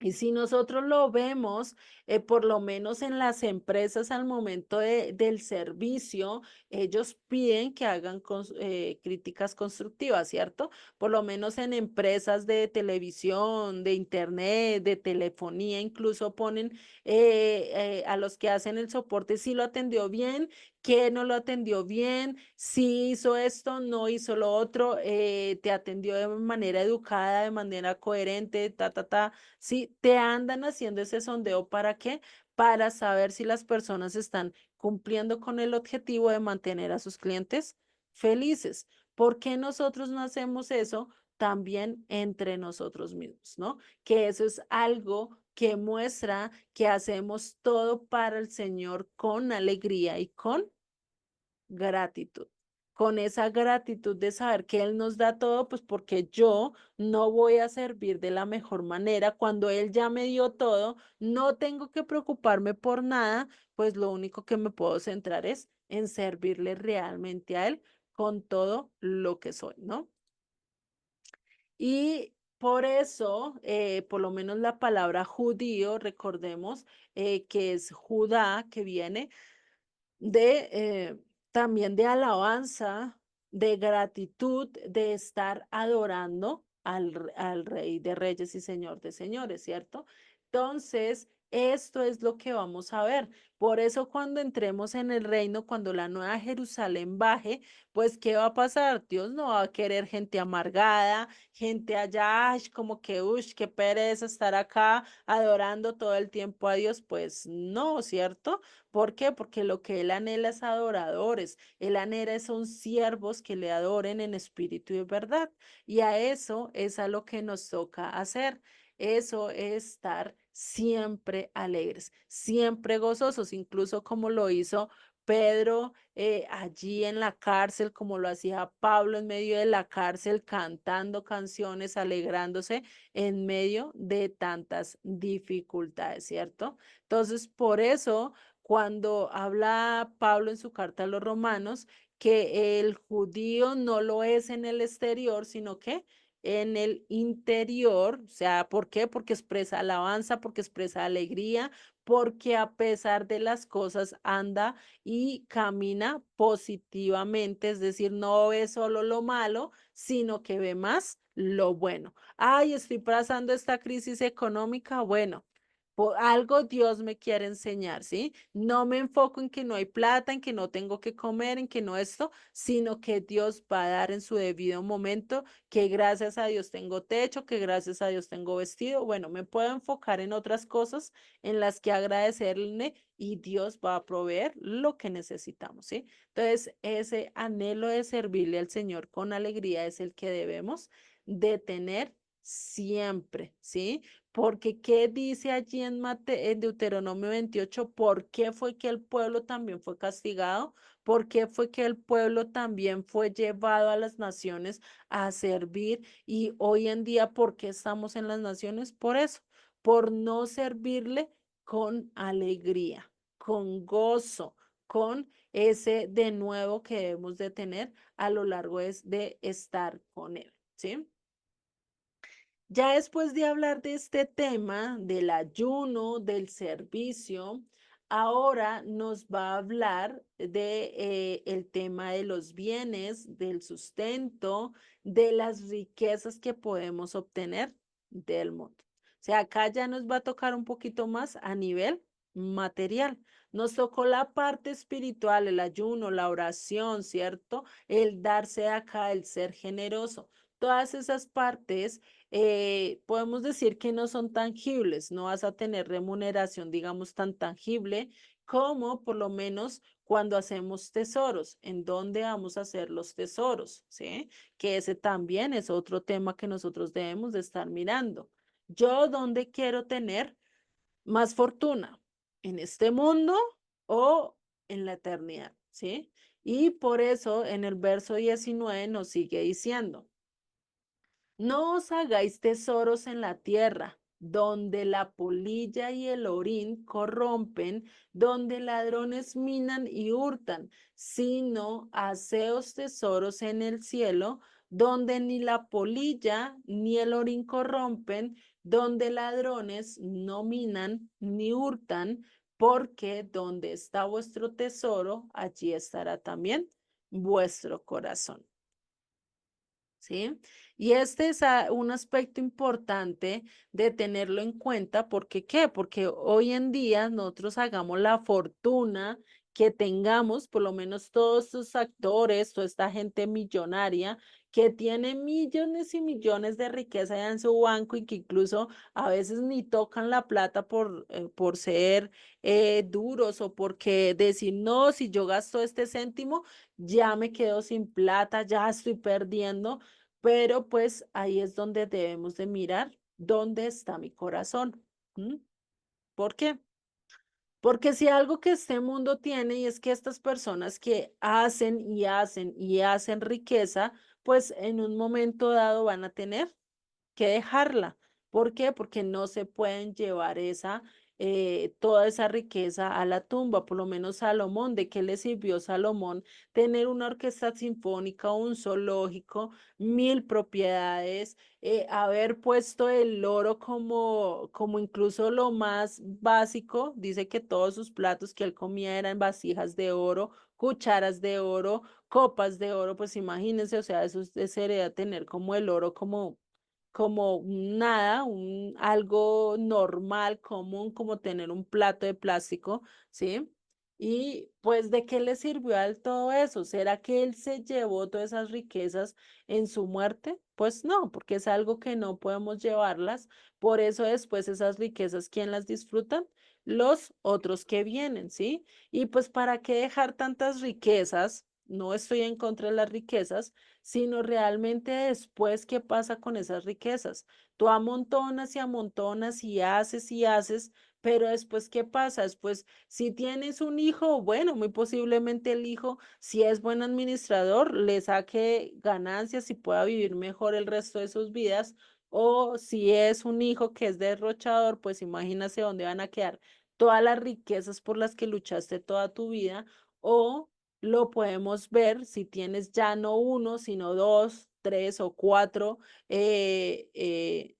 [SPEAKER 1] Y si nosotros lo vemos, por lo menos en las empresas al momento del servicio, ellos piden que hagan críticas constructivas, ¿cierto? Por lo menos en empresas de televisión, de internet, de telefonía, incluso ponen a los que hacen el soporte si lo atendió bien, que no lo atendió bien, si hizo esto, no hizo lo otro, te atendió de manera educada, de manera coherente, ta, ta, ta. Sí, te andan haciendo ese sondeo, ¿para qué? Para saber si las personas están cumpliendo con el objetivo de mantener a sus clientes felices. ¿Por qué nosotros no hacemos eso también entre nosotros mismos, ¿no? Que eso es algo que muestra que hacemos todo para el Señor con alegría y con gratitud, con esa gratitud de saber que Él nos da todo, pues porque yo no voy a servir de la mejor manera cuando Él ya me dio todo, no tengo que preocuparme por nada, pues lo único que me puedo centrar es en servirle realmente a Él con todo lo que soy, ¿no? Y por eso, por lo menos la palabra judío, recordemos que es Judá, que viene de también de alabanza, de gratitud, de estar adorando al Rey de Reyes y Señor de Señores, ¿cierto? Entonces, esto es lo que vamos a ver. Por eso cuando entremos en el reino, cuando la nueva Jerusalén baje, pues ¿qué va a pasar? Dios no va a querer gente amargada, gente allá, ay, como que, uy, qué pereza estar acá adorando todo el tiempo a Dios. Pues no, ¿cierto? ¿Por qué? Porque lo que él anhela es adoradores. Él anhela son siervos que le adoren en espíritu y en verdad. Y a eso es a lo que nos toca hacer. Eso es estar siempre alegres, siempre gozosos, incluso como lo hizo Pedro allí en la cárcel, como lo hacía Pablo en medio de la cárcel, cantando canciones, alegrándose en medio de tantas dificultades, ¿cierto? Entonces, por eso cuando habla Pablo en su carta a los romanos, que el judío no lo es en el exterior, sino que en el interior, o sea, ¿por qué? Porque expresa alabanza, porque expresa alegría, porque a pesar de las cosas anda y camina positivamente, es decir, no ve solo lo malo, sino que ve más lo bueno. Ay, estoy pasando esta crisis económica, bueno. Por algo Dios me quiere enseñar, ¿sí? No me enfoco en que no hay plata, en que no tengo que comer, en que no esto, sino que Dios va a dar en su debido momento, que gracias a Dios tengo techo, que gracias a Dios tengo vestido. Bueno, me puedo enfocar en otras cosas en las que agradecerle y Dios va a proveer lo que necesitamos, ¿sí? Entonces, ese anhelo de servirle al Señor con alegría es el que debemos de tener siempre, ¿sí? Porque, ¿qué dice allí en Deuteronomio 28? ¿Por qué fue que el pueblo también fue castigado? ¿Por qué fue que el pueblo también fue llevado a las naciones a servir? Y hoy en día, ¿por qué estamos en las naciones? Por eso, por no servirle con alegría, con gozo, con ese de nuevo que debemos de tener a lo largo de estar con él, ¿sí? Ya después de hablar de este tema, del ayuno, del servicio, ahora nos va a hablar de el tema de los bienes, del sustento, de las riquezas que podemos obtener del mundo. O sea, acá ya nos va a tocar un poquito más a nivel material. Nos tocó la parte espiritual, el ayuno, la oración, ¿cierto? El darse acá, el ser generoso. Todas esas partes podemos decir que no son tangibles, no vas a tener remuneración, digamos, tan tangible como por lo menos cuando hacemos tesoros, en dónde vamos a hacer los tesoros, ¿sí? Que ese también es otro tema que nosotros debemos de estar mirando. Yo, ¿dónde quiero tener más fortuna? ¿En este mundo o en la eternidad? ¿Sí? Y por eso en el verso 19 nos sigue diciendo. No os hagáis tesoros en la tierra, donde la polilla y el orín corrompen, donde ladrones minan y hurtan, sino haceos tesoros en el cielo, donde ni la polilla ni el orín corrompen, donde ladrones no minan ni hurtan, porque donde está vuestro tesoro, allí estará también vuestro corazón. ¿Sí? Y este es un aspecto importante de tenerlo en cuenta, porque ¿qué? Porque hoy en día nosotros hagamos la fortuna que tengamos, por lo menos todos estos actores, toda esta gente millonaria que tiene millones y millones de riqueza ya en su banco y que incluso a veces ni tocan la plata por ser duros o porque decir, no, si yo gasto este céntimo, ya me quedo sin plata, ya estoy perdiendo, pero pues ahí es donde debemos de mirar dónde está mi corazón. ¿Mm? ¿Por qué? Porque si algo que este mundo tiene y es que estas personas que hacen y hacen y hacen riqueza, pues en un momento dado van a tener que dejarla. ¿Por qué? Porque no se pueden llevar toda esa riqueza a la tumba. Por lo menos Salomón, ¿de qué le sirvió Salomón tener una orquesta sinfónica, un zoológico, 1000 propiedades, haber puesto el oro como incluso lo más básico? Dice que todos sus platos que él comía eran vasijas de oro, cucharas de oro, copas de oro, pues imagínense, o sea, eso sería tener como el oro como nada, algo normal, común, como tener un plato de plástico, ¿sí? Y pues, ¿de qué le sirvió a él todo eso? ¿Será que él se llevó todas esas riquezas en su muerte? Pues no, porque es algo que no podemos llevarlas. Por eso después esas riquezas, ¿quién las disfrutan? Los otros que vienen, ¿sí? Y pues, ¿para qué dejar tantas riquezas? No estoy en contra de las riquezas, sino realmente después qué pasa con esas riquezas. Tú amontonas y haces, pero después qué pasa. Después, si tienes un hijo, bueno, muy posiblemente el hijo, si es buen administrador, le saque ganancias y pueda vivir mejor el resto de sus vidas. O si es un hijo que es derrochador, pues imagínate dónde van a quedar todas las riquezas por las que luchaste toda tu vida. O lo podemos ver si tienes ya no uno, sino dos, 3 o 4 eh, eh,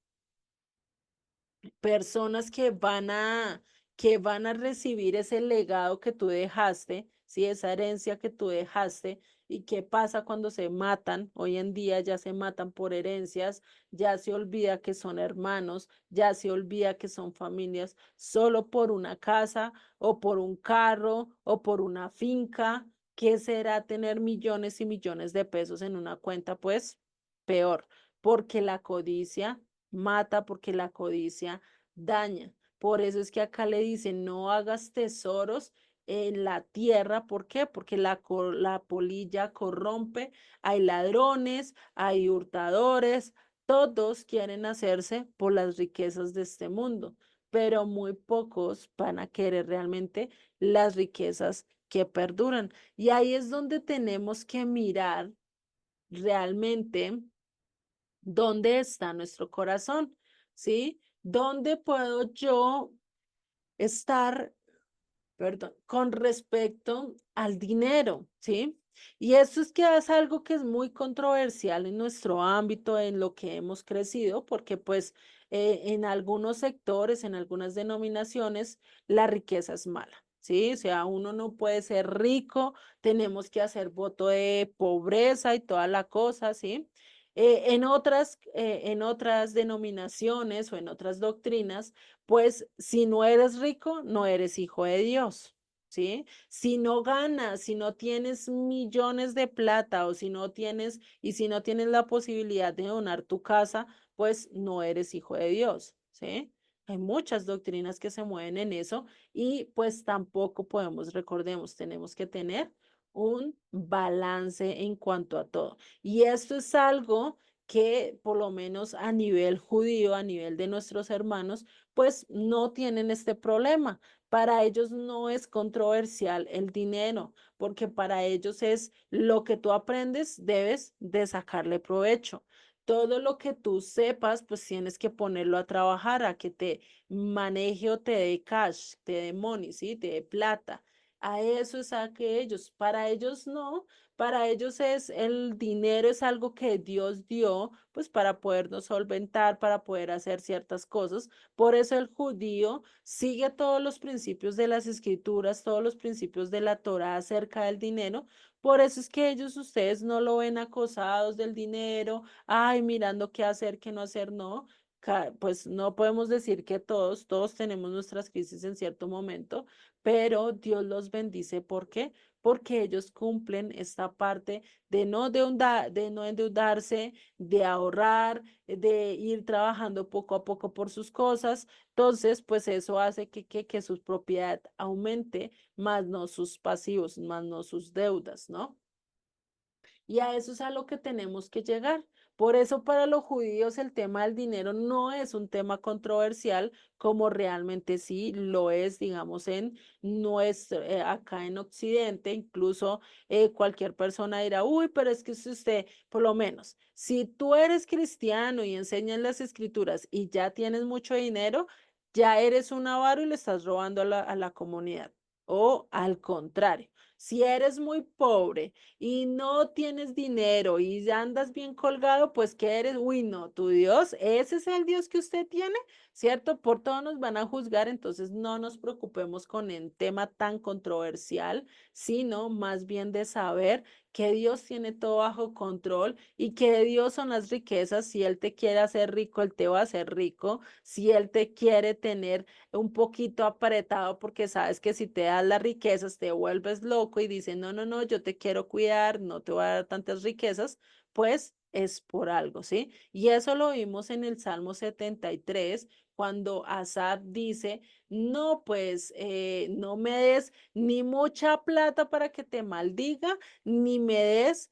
[SPEAKER 1] personas que van a recibir ese legado que tú dejaste, ¿sí? Esa herencia que tú dejaste. ¿Y qué pasa cuando se matan? Hoy en día ya se matan por herencias, ya se olvida que son hermanos, ya se olvida que son familias, solo por una casa o por un carro o por una finca. ¿Qué será tener millones y millones de pesos en una cuenta? Pues peor, porque la codicia mata, porque la codicia daña. Por eso es que acá le dicen, no hagas tesoros en la tierra. ¿Por qué? Porque la polilla corrompe, hay ladrones, hay hurtadores, todos quieren hacerse por las riquezas de este mundo, pero muy pocos van a querer realmente las riquezas que perduran. Y ahí es donde tenemos que mirar realmente dónde está nuestro corazón, ¿sí? ¿Dónde puedo yo estar, perdón, con respecto al dinero, ¿sí? Y eso es que es algo que es muy controversial en nuestro ámbito, en lo que hemos crecido, porque pues en algunos sectores, en algunas denominaciones, la riqueza es mala. Sí, o sea, uno no puede ser rico, tenemos que hacer voto de pobreza y toda la cosa, ¿sí? En otras denominaciones o en otras doctrinas, pues si no eres rico, no eres hijo de Dios, ¿sí? Si no ganas, si no tienes millones de plata o si no tienes, y si no tienes la posibilidad de donar tu casa, pues no eres hijo de Dios, ¿sí? Hay muchas doctrinas que se mueven en eso y pues tampoco podemos, recordemos, tenemos que tener un balance en cuanto a todo. Y esto es algo que por lo menos a nivel judío, a nivel de nuestros hermanos, pues no tienen este problema. Para ellos no es controversial el dinero, porque para ellos es lo que tú aprendes, debes de sacarle provecho. Todo lo que tú sepas, pues tienes que ponerlo a trabajar, a que te maneje o te dé cash, te dé money, ¿sí? Te dé plata. A eso es a que ellos, para ellos no, para ellos es el dinero es algo que Dios dio, pues para podernos solventar, para poder hacer ciertas cosas. Por eso el judío sigue todos los principios de las escrituras, todos los principios de la Torá acerca del dinero. Por eso es que ellos, ustedes no lo ven acosados del dinero, ay, mirando qué hacer, qué no hacer, no. Pues no podemos decir que todos tenemos nuestras crisis en cierto momento, pero Dios los bendice. ¿Por qué? Porque ellos cumplen esta parte de no endeudarse, de ahorrar, de ir trabajando poco a poco por sus cosas. Entonces, pues eso hace que su propiedad aumente, más no sus pasivos, más no sus deudas, ¿no? Y a eso es a lo que tenemos que llegar. Por eso para los judíos el tema del dinero no es un tema controversial como realmente sí lo es, digamos, en nuestro, acá en Occidente, incluso cualquier persona dirá, uy, pero es que si usted, por lo menos, si tú eres cristiano y enseñas las escrituras y ya tienes mucho dinero, ya eres un avaro y le estás robando a la comunidad. O al contrario, si eres muy pobre, y no tienes dinero y ya andas bien colgado, pues ¿qué eres? Uy, no, tu Dios, ese es el Dios que usted tiene, ¿cierto? Por todo nos van a juzgar, entonces no nos preocupemos con el tema tan controversial, sino más bien de saber que Dios tiene todo bajo control y que de Dios son las riquezas. Si Él te quiere hacer rico, Él te va a hacer rico. Si Él te quiere tener un poquito apretado porque sabes que si te das las riquezas te vuelves loco y dices, no, no, no, yo te quiero cuidar, no te voy a dar tantas riquezas, pues es por algo, ¿sí? Y eso lo vimos en el Salmo 73, cuando Asaf dice, no, pues no me des ni mucha plata para que te maldiga, ni me des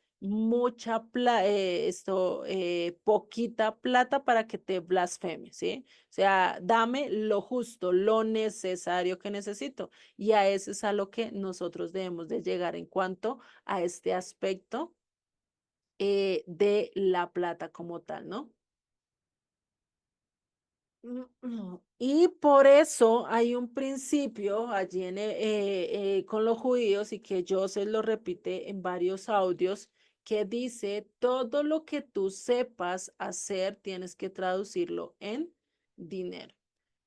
[SPEAKER 1] poquita plata para que te blasfeme, ¿sí? O sea, dame lo justo, lo necesario que necesito. Y a eso es a lo que nosotros debemos de llegar en cuanto a este aspecto de la plata como tal, ¿no? Y por eso hay un principio allí con los judíos y que yo se lo repite en varios audios, que dice, todo lo que tú sepas hacer, tienes que traducirlo en dinero.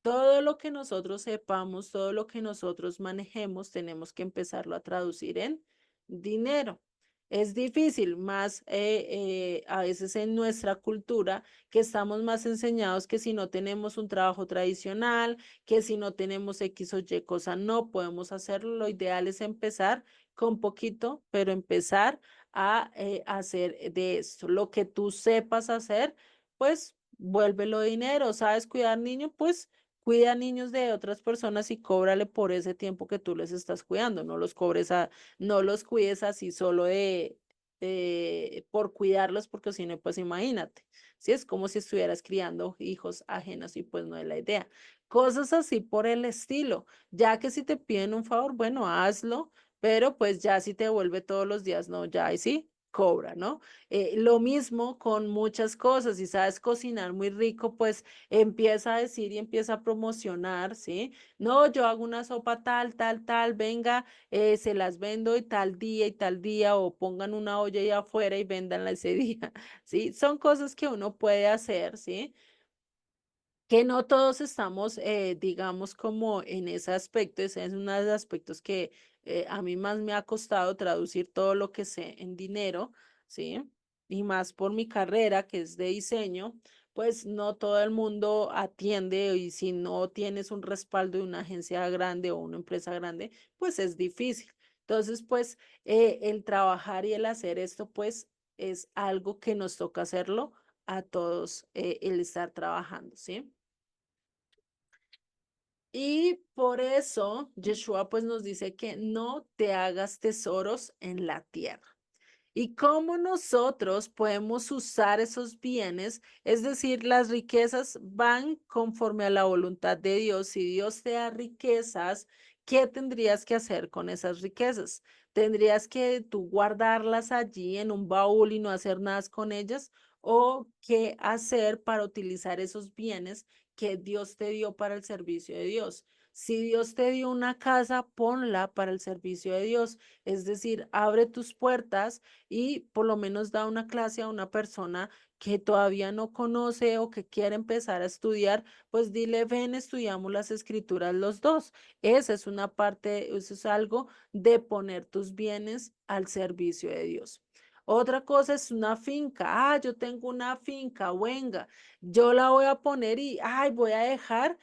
[SPEAKER 1] Todo lo que nosotros sepamos, todo lo que nosotros manejemos, tenemos que empezarlo a traducir en dinero. Es difícil, más a veces en nuestra cultura, que estamos más enseñados que si no tenemos un trabajo tradicional, que si no tenemos X o Y cosa, no podemos hacerlo. Lo ideal es empezar con poquito, pero empezar a hacer de esto. Lo que tú sepas hacer, pues vuélvelo dinero. ¿Sabes cuidar niños? Pues cuida niños de otras personas y cóbrale por ese tiempo que tú les estás cuidando. No los cuides así solo por cuidarlos, porque si no, pues imagínate. Sí, es como si estuvieras criando hijos ajenos y pues no es la idea. Cosas así por el estilo, ya que si te piden un favor, bueno, hazlo, pero pues ya si te vuelve todos los días, no, ya y sí, cobra, ¿no? Lo mismo con muchas cosas, si sabes cocinar muy rico, pues empieza a decir y empieza a promocionar, ¿sí? No, yo hago una sopa tal, tal, tal, venga, se las vendo y tal día, o pongan una olla ahí afuera y véndanla ese día, ¿sí? Son cosas que uno puede hacer, ¿sí? Que no todos estamos, digamos, como en ese aspecto. Ese es uno de los aspectos que a mí más me ha costado traducir todo lo que sé en dinero, ¿sí? Y más por mi carrera, que es de diseño, pues no todo el mundo atiende, y si no tienes un respaldo de una agencia grande o una empresa grande, pues es difícil. Entonces, pues el trabajar y el hacer esto, pues es algo que nos toca hacerlo a todos, el estar trabajando, ¿sí? Y por eso Yeshua pues nos dice que no te hagas tesoros en la tierra. ¿Y cómo nosotros podemos usar esos bienes? Es decir, las riquezas van conforme a la voluntad de Dios. Si Dios te da riquezas, ¿qué tendrías que hacer con esas riquezas? ¿Tendrías que tú guardarlas allí en un baúl y no hacer nada con ellas? ¿O qué hacer para utilizar esos bienes que Dios te dio para el servicio de Dios? Si Dios te dio una casa, ponla para el servicio de Dios. Es decir, abre tus puertas y por lo menos da una clase a una persona que todavía no conoce o que quiere empezar a estudiar, pues dile, ven, estudiamos las escrituras los dos. Esa es una parte, eso es algo de poner tus bienes al servicio de Dios. Otra cosa es una finca. Ah, yo tengo una finca, venga, yo la voy a poner y, ay, voy a dejar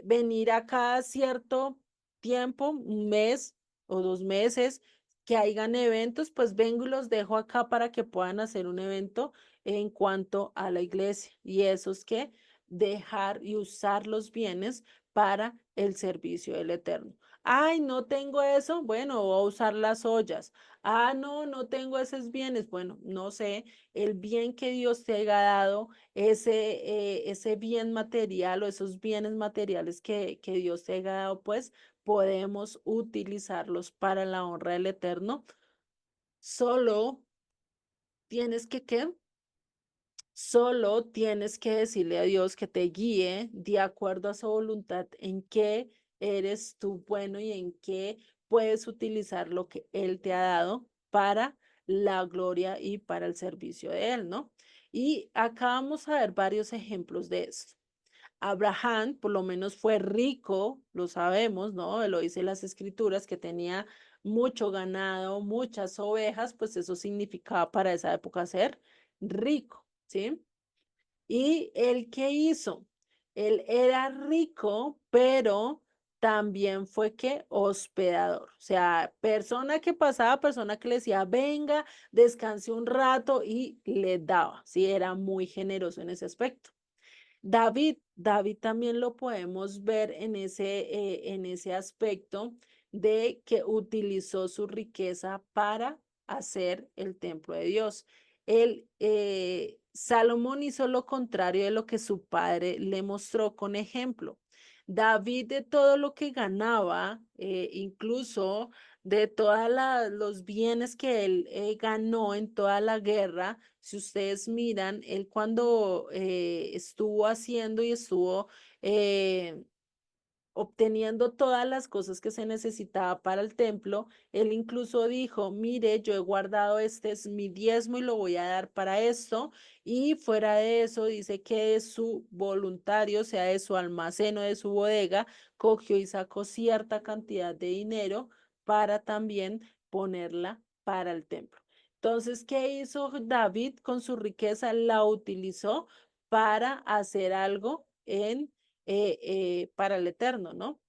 [SPEAKER 1] venir acá cierto tiempo, un mes o 2 meses, que hayan eventos, pues vengo y los dejo acá para que puedan hacer un evento en cuanto a la iglesia. Y eso es que dejar y usar los bienes para el servicio del Eterno. Ay, no tengo eso, bueno, voy a usar las ollas. Ah, no, no tengo esos bienes. Bueno, no sé, el bien que Dios te haya dado, ese bien material o esos bienes materiales que Dios te haya dado, pues podemos utilizarlos para la honra del Eterno. Solo tienes que, ¿qué? Solo tienes que decirle a Dios que te guíe de acuerdo a su voluntad en qué eres tú bueno y en qué puedes utilizar lo que Él te ha dado para la gloria y para el servicio de Él, ¿no? Y acá vamos a ver varios ejemplos de esto. Abraham por lo menos fue rico, lo sabemos, ¿no? Lo dice las escrituras, que tenía mucho ganado, muchas ovejas, pues eso significaba para esa época ser rico, ¿sí? ¿Y él qué hizo? Él era rico, pero también fue que hospedador, o sea, persona que pasaba, persona que le decía, venga, descanse un rato y le daba, ¿sí? Era muy generoso en ese aspecto. David también lo podemos ver en ese aspecto de que utilizó su riqueza para hacer el templo de Dios. Salomón hizo lo contrario de lo que su padre le mostró con ejemplo. David, de todo lo que ganaba, incluso de todos los bienes que él ganó en toda la guerra, si ustedes miran, él cuando estuvo haciendo y estuvo eh, obteniendo todas las cosas que se necesitaba para el templo, él incluso dijo, mire, yo he guardado este es mi diezmo y lo voy a dar para esto. Y fuera de eso, dice que de su voluntario, o sea, de su almacén o de su bodega, cogió y sacó cierta cantidad de dinero para también ponerla para el templo. Entonces, ¿qué hizo David con su riqueza? La utilizó para hacer algo para el eterno, ¿no?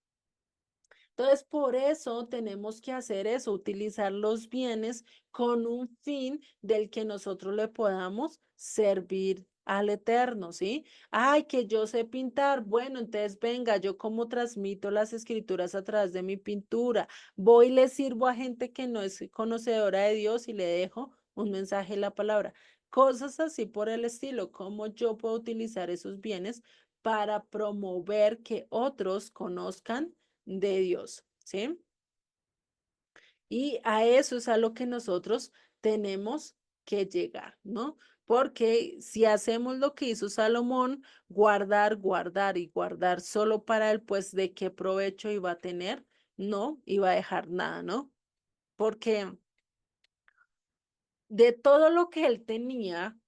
[SPEAKER 1] Entonces, por eso tenemos que hacer eso, utilizar los bienes con un fin del que nosotros le podamos servir al eterno, ¿sí? Ay, que yo sé pintar. Bueno, entonces venga, yo como transmito las escrituras a través de mi pintura. Voy y le sirvo a gente que no es conocedora de Dios y le dejo un mensaje en la palabra. Cosas así por el estilo, cómo yo puedo utilizar esos bienes para promover que otros conozcan de Dios, ¿sí? Y a eso es a lo que nosotros tenemos que llegar, ¿no? Porque si hacemos lo que hizo Salomón, guardar, guardar y guardar solo para él, pues ¿de qué provecho iba a tener? No iba a dejar nada, ¿no? Porque de todo lo que él tenía,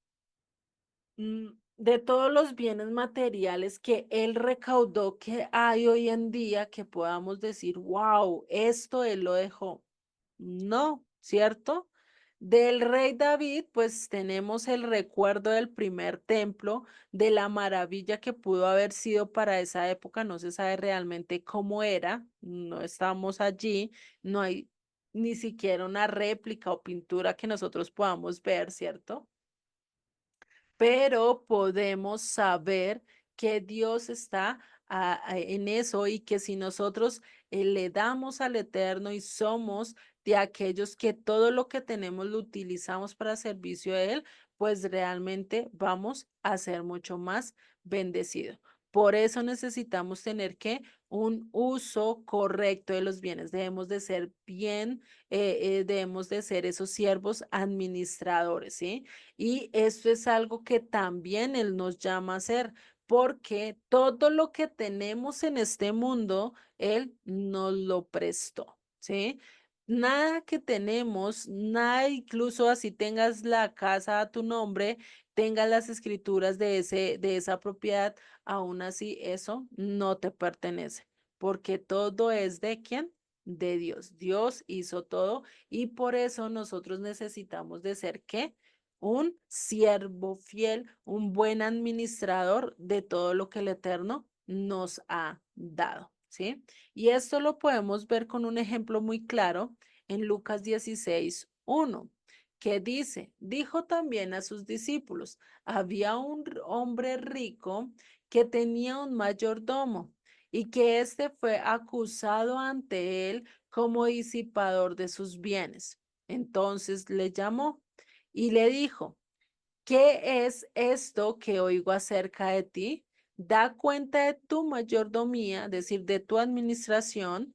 [SPEAKER 1] de todos los bienes materiales que él recaudó que hay hoy en día, que podamos decir, wow, esto él lo dejó. No, ¿cierto? Del rey David, pues tenemos el recuerdo del primer templo, de la maravilla que pudo haber sido para esa época. No se sabe realmente cómo era, no estamos allí, no hay ni siquiera una réplica o pintura que nosotros podamos ver, ¿cierto? Pero podemos saber que Dios está en eso y que si nosotros le damos al Eterno y somos de aquellos que todo lo que tenemos lo utilizamos para servicio de Él, pues realmente vamos a ser mucho más bendecidos. Por eso necesitamos tener que un uso correcto de los bienes. Debemos de ser bien, debemos de ser esos siervos administradores, ¿sí? Y esto es algo que también Él nos llama a hacer, porque todo lo que tenemos en este mundo, Él nos lo prestó, ¿sí? Nada que tenemos, nada, incluso así tengas la casa a tu nombre, tengas las escrituras de esa propiedad, aún así eso no te pertenece, porque todo es de quién? De Dios. Dios hizo todo y por eso nosotros necesitamos de ser ¿qué? Un siervo fiel, un buen administrador de todo lo que el Eterno nos ha dado, ¿sí? Y esto lo podemos ver con un ejemplo muy claro en Lucas 16:1, que dice, dijo también a sus discípulos, había un hombre rico que tenía un mayordomo y que éste fue acusado ante él como disipador de sus bienes. Entonces le llamó y le dijo, ¿qué es esto que oigo acerca de ti? Da cuenta de tu mayordomía, es decir, de tu administración,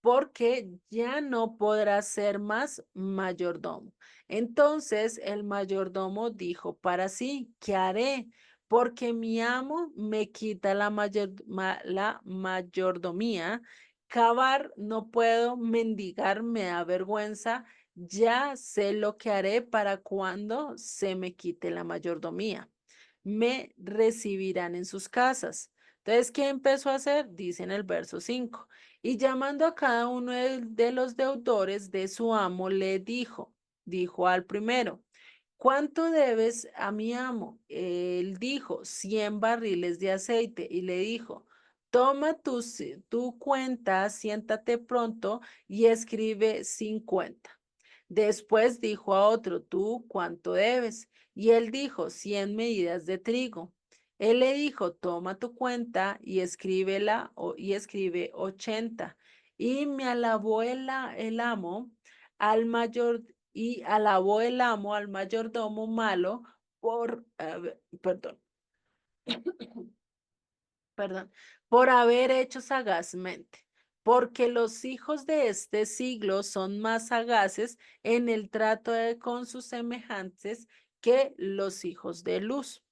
[SPEAKER 1] porque ya no podrás ser más mayordomo. Entonces el mayordomo dijo para sí, ¿qué haré? Porque mi amo me quita la mayordomía. Cavar no puedo, mendigar me da vergüenza. Ya sé lo que haré para cuando se me quite la mayordomía. Me recibirán en sus casas. Entonces, ¿qué empezó a hacer? Dice en el verso 5. Y llamando a cada uno de los deudores de su amo, le dijo al primero, ¿cuánto debes a mi amo? Él dijo, 100 barriles de aceite. Y le dijo, toma tu cuenta, siéntate pronto y escribe 50. Después dijo a otro, ¿tú cuánto debes? Y él dijo, 100 medidas de trigo. Él le dijo, toma tu cuenta y escríbela y escribe 80. Y me alabó el amo al mayor y alabó el amo al mayordomo malo perdón, perdón, por haber hecho sagazmente, porque los hijos de este siglo son más sagaces en el trato con sus semejantes que los hijos de luz.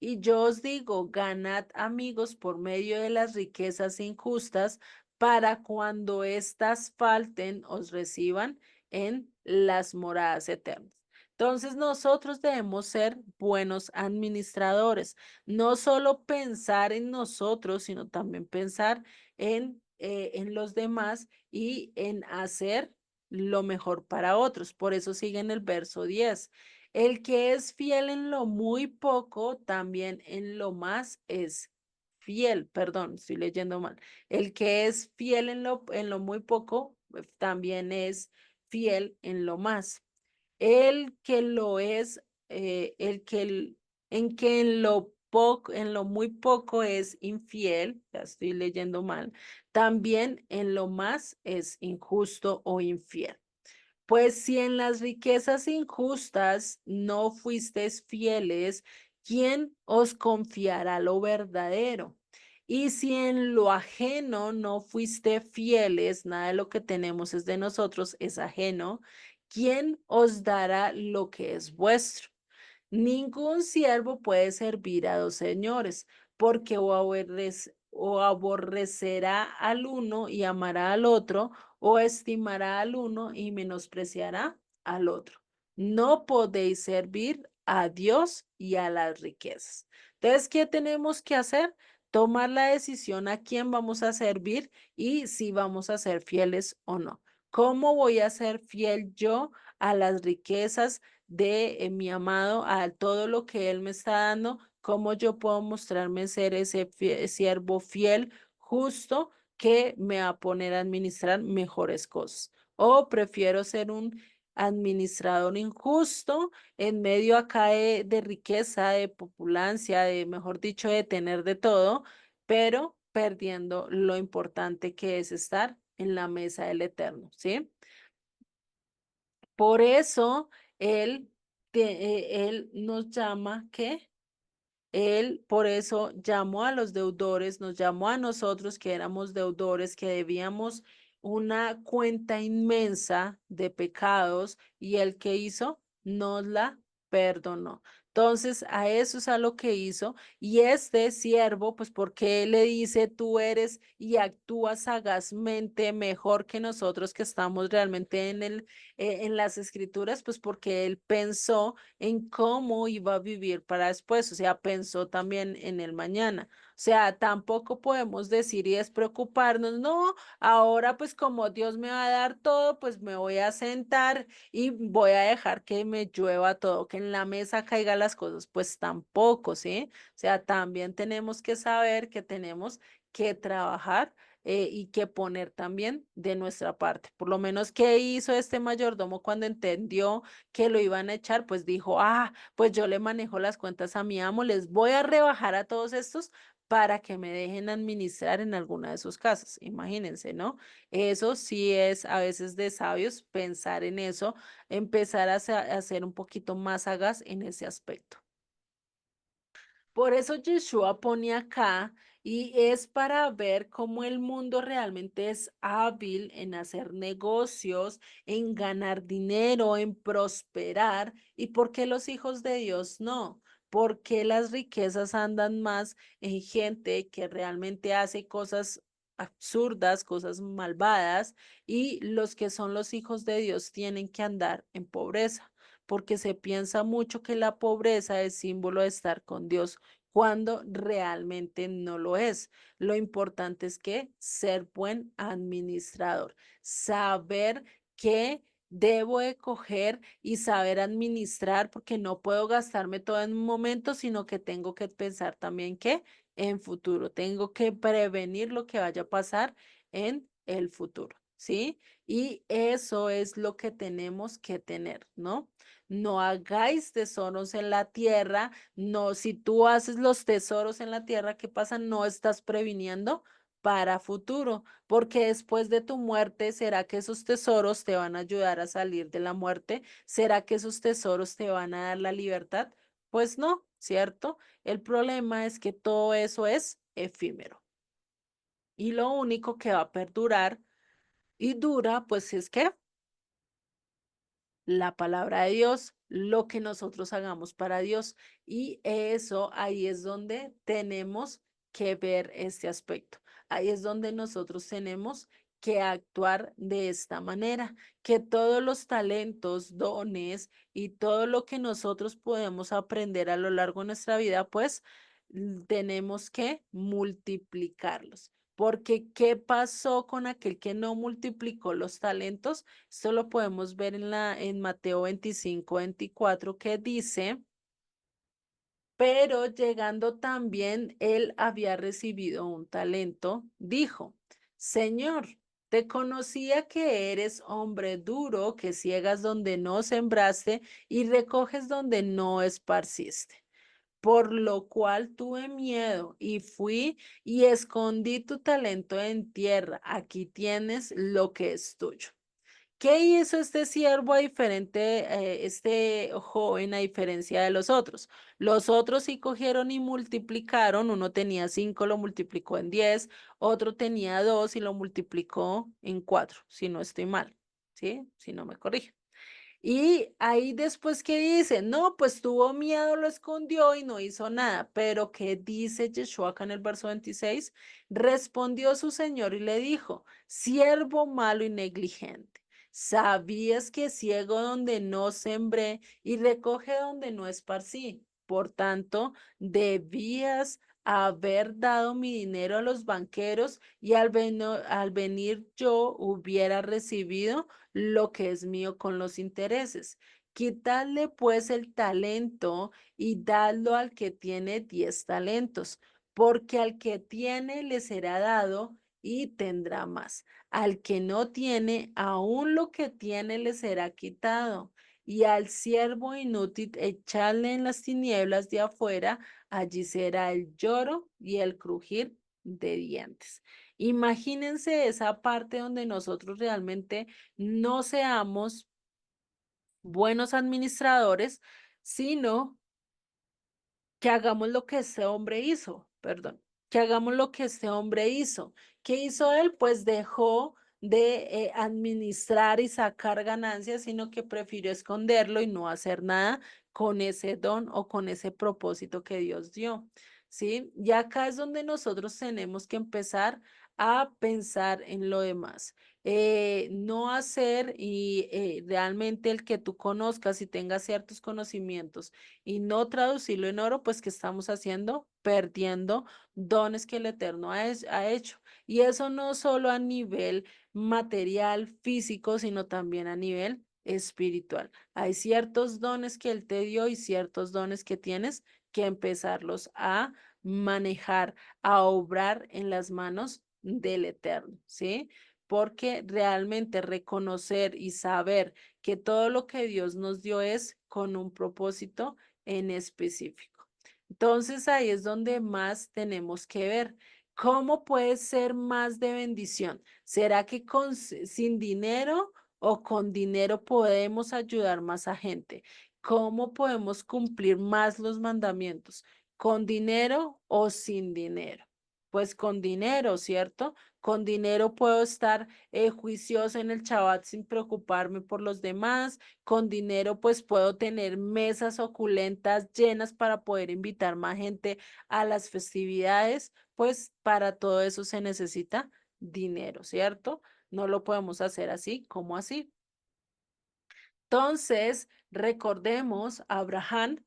[SPEAKER 1] Y yo os digo, ganad amigos por medio de las riquezas injustas, para cuando éstas falten, os reciban en las moradas eternas. Entonces nosotros debemos ser buenos administradores, no solo pensar en nosotros, sino también pensar en los demás y en hacer lo mejor para otros. Por eso sigue en el verso 10. El que es fiel en lo muy poco, también en lo más es fiel. Perdón, estoy leyendo mal. El que es fiel en lo muy poco, también es fiel en lo más. El que lo es, el que en que en lo poco, en lo muy poco es infiel, ya estoy leyendo mal, también en lo más es injusto o infiel. Pues si en las riquezas injustas no fuisteis fieles, ¿quién os confiará lo verdadero? Y si en lo ajeno no fuiste fieles, nada de lo que tenemos es de nosotros, es ajeno, ¿quién os dará lo que es vuestro? Ningún siervo puede servir a dos señores, porque o aborrecerá al uno y amará al otro, o estimará al uno y menospreciará al otro. No podéis servir a Dios y a las riquezas. Entonces, ¿qué tenemos que hacer? Tomar la decisión a quién vamos a servir y si vamos a ser fieles o no. ¿Cómo voy a ser fiel yo a las riquezas de mi amado, a todo lo que Él me está dando? ¿Cómo yo puedo mostrarme ser ese siervo fiel, justo, que me va a poner a administrar mejores cosas? ¿O prefiero ser un administrador injusto en medio acá de riqueza, de populancia, de, mejor dicho, de tener de todo, pero perdiendo lo importante que es estar en la mesa del Eterno, ¿sí? Por eso él nos llama, ¿qué? Él por eso llamó a los deudores, nos llamó a nosotros que éramos deudores, que debíamos una cuenta inmensa de pecados, y él que hizo, nos la perdonó. Entonces, a eso es a lo que hizo. Y este siervo, pues porque él le dice, tú eres y actúas sagazmente mejor que nosotros que estamos realmente en las escrituras, pues porque él pensó en cómo iba a vivir para después, o sea, pensó también en el mañana. O sea, tampoco podemos decir y despreocuparnos, no, ahora pues como Dios me va a dar todo, pues me voy a sentar y voy a dejar que me llueva todo, que en la mesa caigan las cosas, pues tampoco, ¿sí? O sea, también tenemos que saber que tenemos que trabajar, y que poner también de nuestra parte. Por lo menos, ¿qué hizo este mayordomo cuando entendió que lo iban a echar? Pues dijo, pues yo le manejo las cuentas a mi amo, les voy a rebajar a todos estos para que me dejen administrar en alguna de sus casas. Imagínense, ¿no? Eso sí es a veces de sabios pensar en eso, empezar a ser un poquito más sagaz en ese aspecto. Por eso Yeshua pone acá, y es para ver cómo el mundo realmente es hábil en hacer negocios, en ganar dinero, en prosperar, y por qué los hijos de Dios no. Porque las riquezas andan más en gente que realmente hace cosas absurdas, cosas malvadas, y los que son los hijos de Dios tienen que andar en pobreza, porque se piensa mucho que la pobreza es símbolo de estar con Dios, cuando realmente no lo es. Lo importante es que ser buen administrador, saber qué debo de coger y saber administrar, porque no puedo gastarme todo en un momento, sino que tengo que pensar también que en futuro, tengo que prevenir lo que vaya a pasar en el futuro, ¿sí? Y eso es lo que tenemos que tener, ¿no? No hagáis tesoros en la tierra. No, si tú haces los tesoros en la tierra, ¿qué pasa? No estás previniendo para futuro, porque después de tu muerte, ¿será que esos tesoros te van a ayudar a salir de la muerte? ¿Será que esos tesoros te van a dar la libertad? Pues no, ¿cierto? El problema es que todo eso es efímero, y lo único que va a perdurar y dura, pues es que la palabra de Dios, lo que nosotros hagamos para Dios. Y eso ahí es donde tenemos que ver este aspecto. Ahí es donde nosotros tenemos que actuar de esta manera, que todos los talentos, dones y todo lo que nosotros podemos aprender a lo largo de nuestra vida, pues tenemos que multiplicarlos. Porque ¿qué pasó con aquel que no multiplicó los talentos? Esto lo podemos ver en Mateo 25-24 que dice, pero llegando también él había recibido un talento, dijo, Señor, te conocía que eres hombre duro, que ciegas donde no sembraste y recoges donde no esparciste. Por lo cual tuve miedo y fui y escondí tu talento en tierra. Aquí tienes lo que es tuyo. ¿Qué hizo este siervo a diferente, este joven a diferencia de los otros? Los otros sí cogieron y multiplicaron. Uno tenía 5, lo multiplicó en 10. Otro tenía 2 y lo multiplicó en 4, si no estoy mal, ¿sí? Si no me corrijo. Y ahí después que dice, no, pues tuvo miedo, lo escondió y no hizo nada. Pero ¿qué dice Yeshua acá en el verso 26? Respondió su señor y le dijo, siervo malo y negligente, ¿sabías que ciego donde no sembré y recoge donde no esparcí? Por tanto, debías haber dado mi dinero a los banqueros y al venir yo hubiera recibido lo que es mío con los intereses. Quitadle pues el talento y dadlo al que tiene 10 talentos, porque al que tiene le será dado y tendrá más. Al que no tiene, aún lo que tiene le será quitado. Y al siervo inútil echarle en las tinieblas de afuera, allí será el lloro y el crujir de dientes. Imagínense esa parte donde nosotros realmente no seamos buenos administradores, sino que hagamos lo que este hombre hizo, perdón, que hagamos lo que este hombre hizo. ¿Qué hizo él? Pues dejó de administrar y sacar ganancias, sino que prefirió esconderlo y no hacer nada con ese don o con ese propósito que Dios dio. ¿Sí? Y acá es donde nosotros tenemos que empezar a pensar en lo demás. No hacer y realmente el que tú conozcas y tengas ciertos conocimientos y no traducirlo en oro, pues ¿qué estamos haciendo? Perdiendo dones que el Eterno ha hecho. Y eso no solo a nivel material, físico, sino también a nivel espiritual. Hay ciertos dones que Él te dio y ciertos dones que tienes que empezarlos a manejar, a obrar en las manos del Eterno, ¿sí? Porque realmente reconocer y saber que todo lo que Dios nos dio es con un propósito en específico. Entonces ahí es donde más tenemos que ver. ¿Cómo puede ser más de bendición? ¿Será que sin dinero o con dinero podemos ayudar más a gente? ¿Cómo podemos cumplir más los mandamientos? ¿Con dinero o sin dinero? Pues con dinero, ¿cierto? Con dinero puedo estar juiciosa en el Shabbat sin preocuparme por los demás. Con dinero pues puedo tener mesas oculentas llenas para poder invitar más gente a las festividades. Pues para todo eso se necesita dinero, ¿cierto? No lo podemos hacer así como así. Entonces, recordemos, Abraham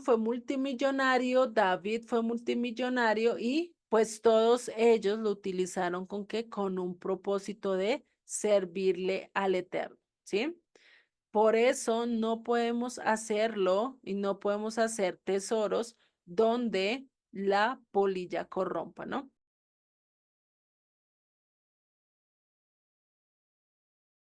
[SPEAKER 1] fue multimillonario, David fue multimillonario y pues todos ellos lo utilizaron ¿con qué? Con un propósito de servirle al Eterno, ¿sí? Por eso no podemos hacerlo y no podemos hacer tesoros donde la polilla corrompa, ¿no?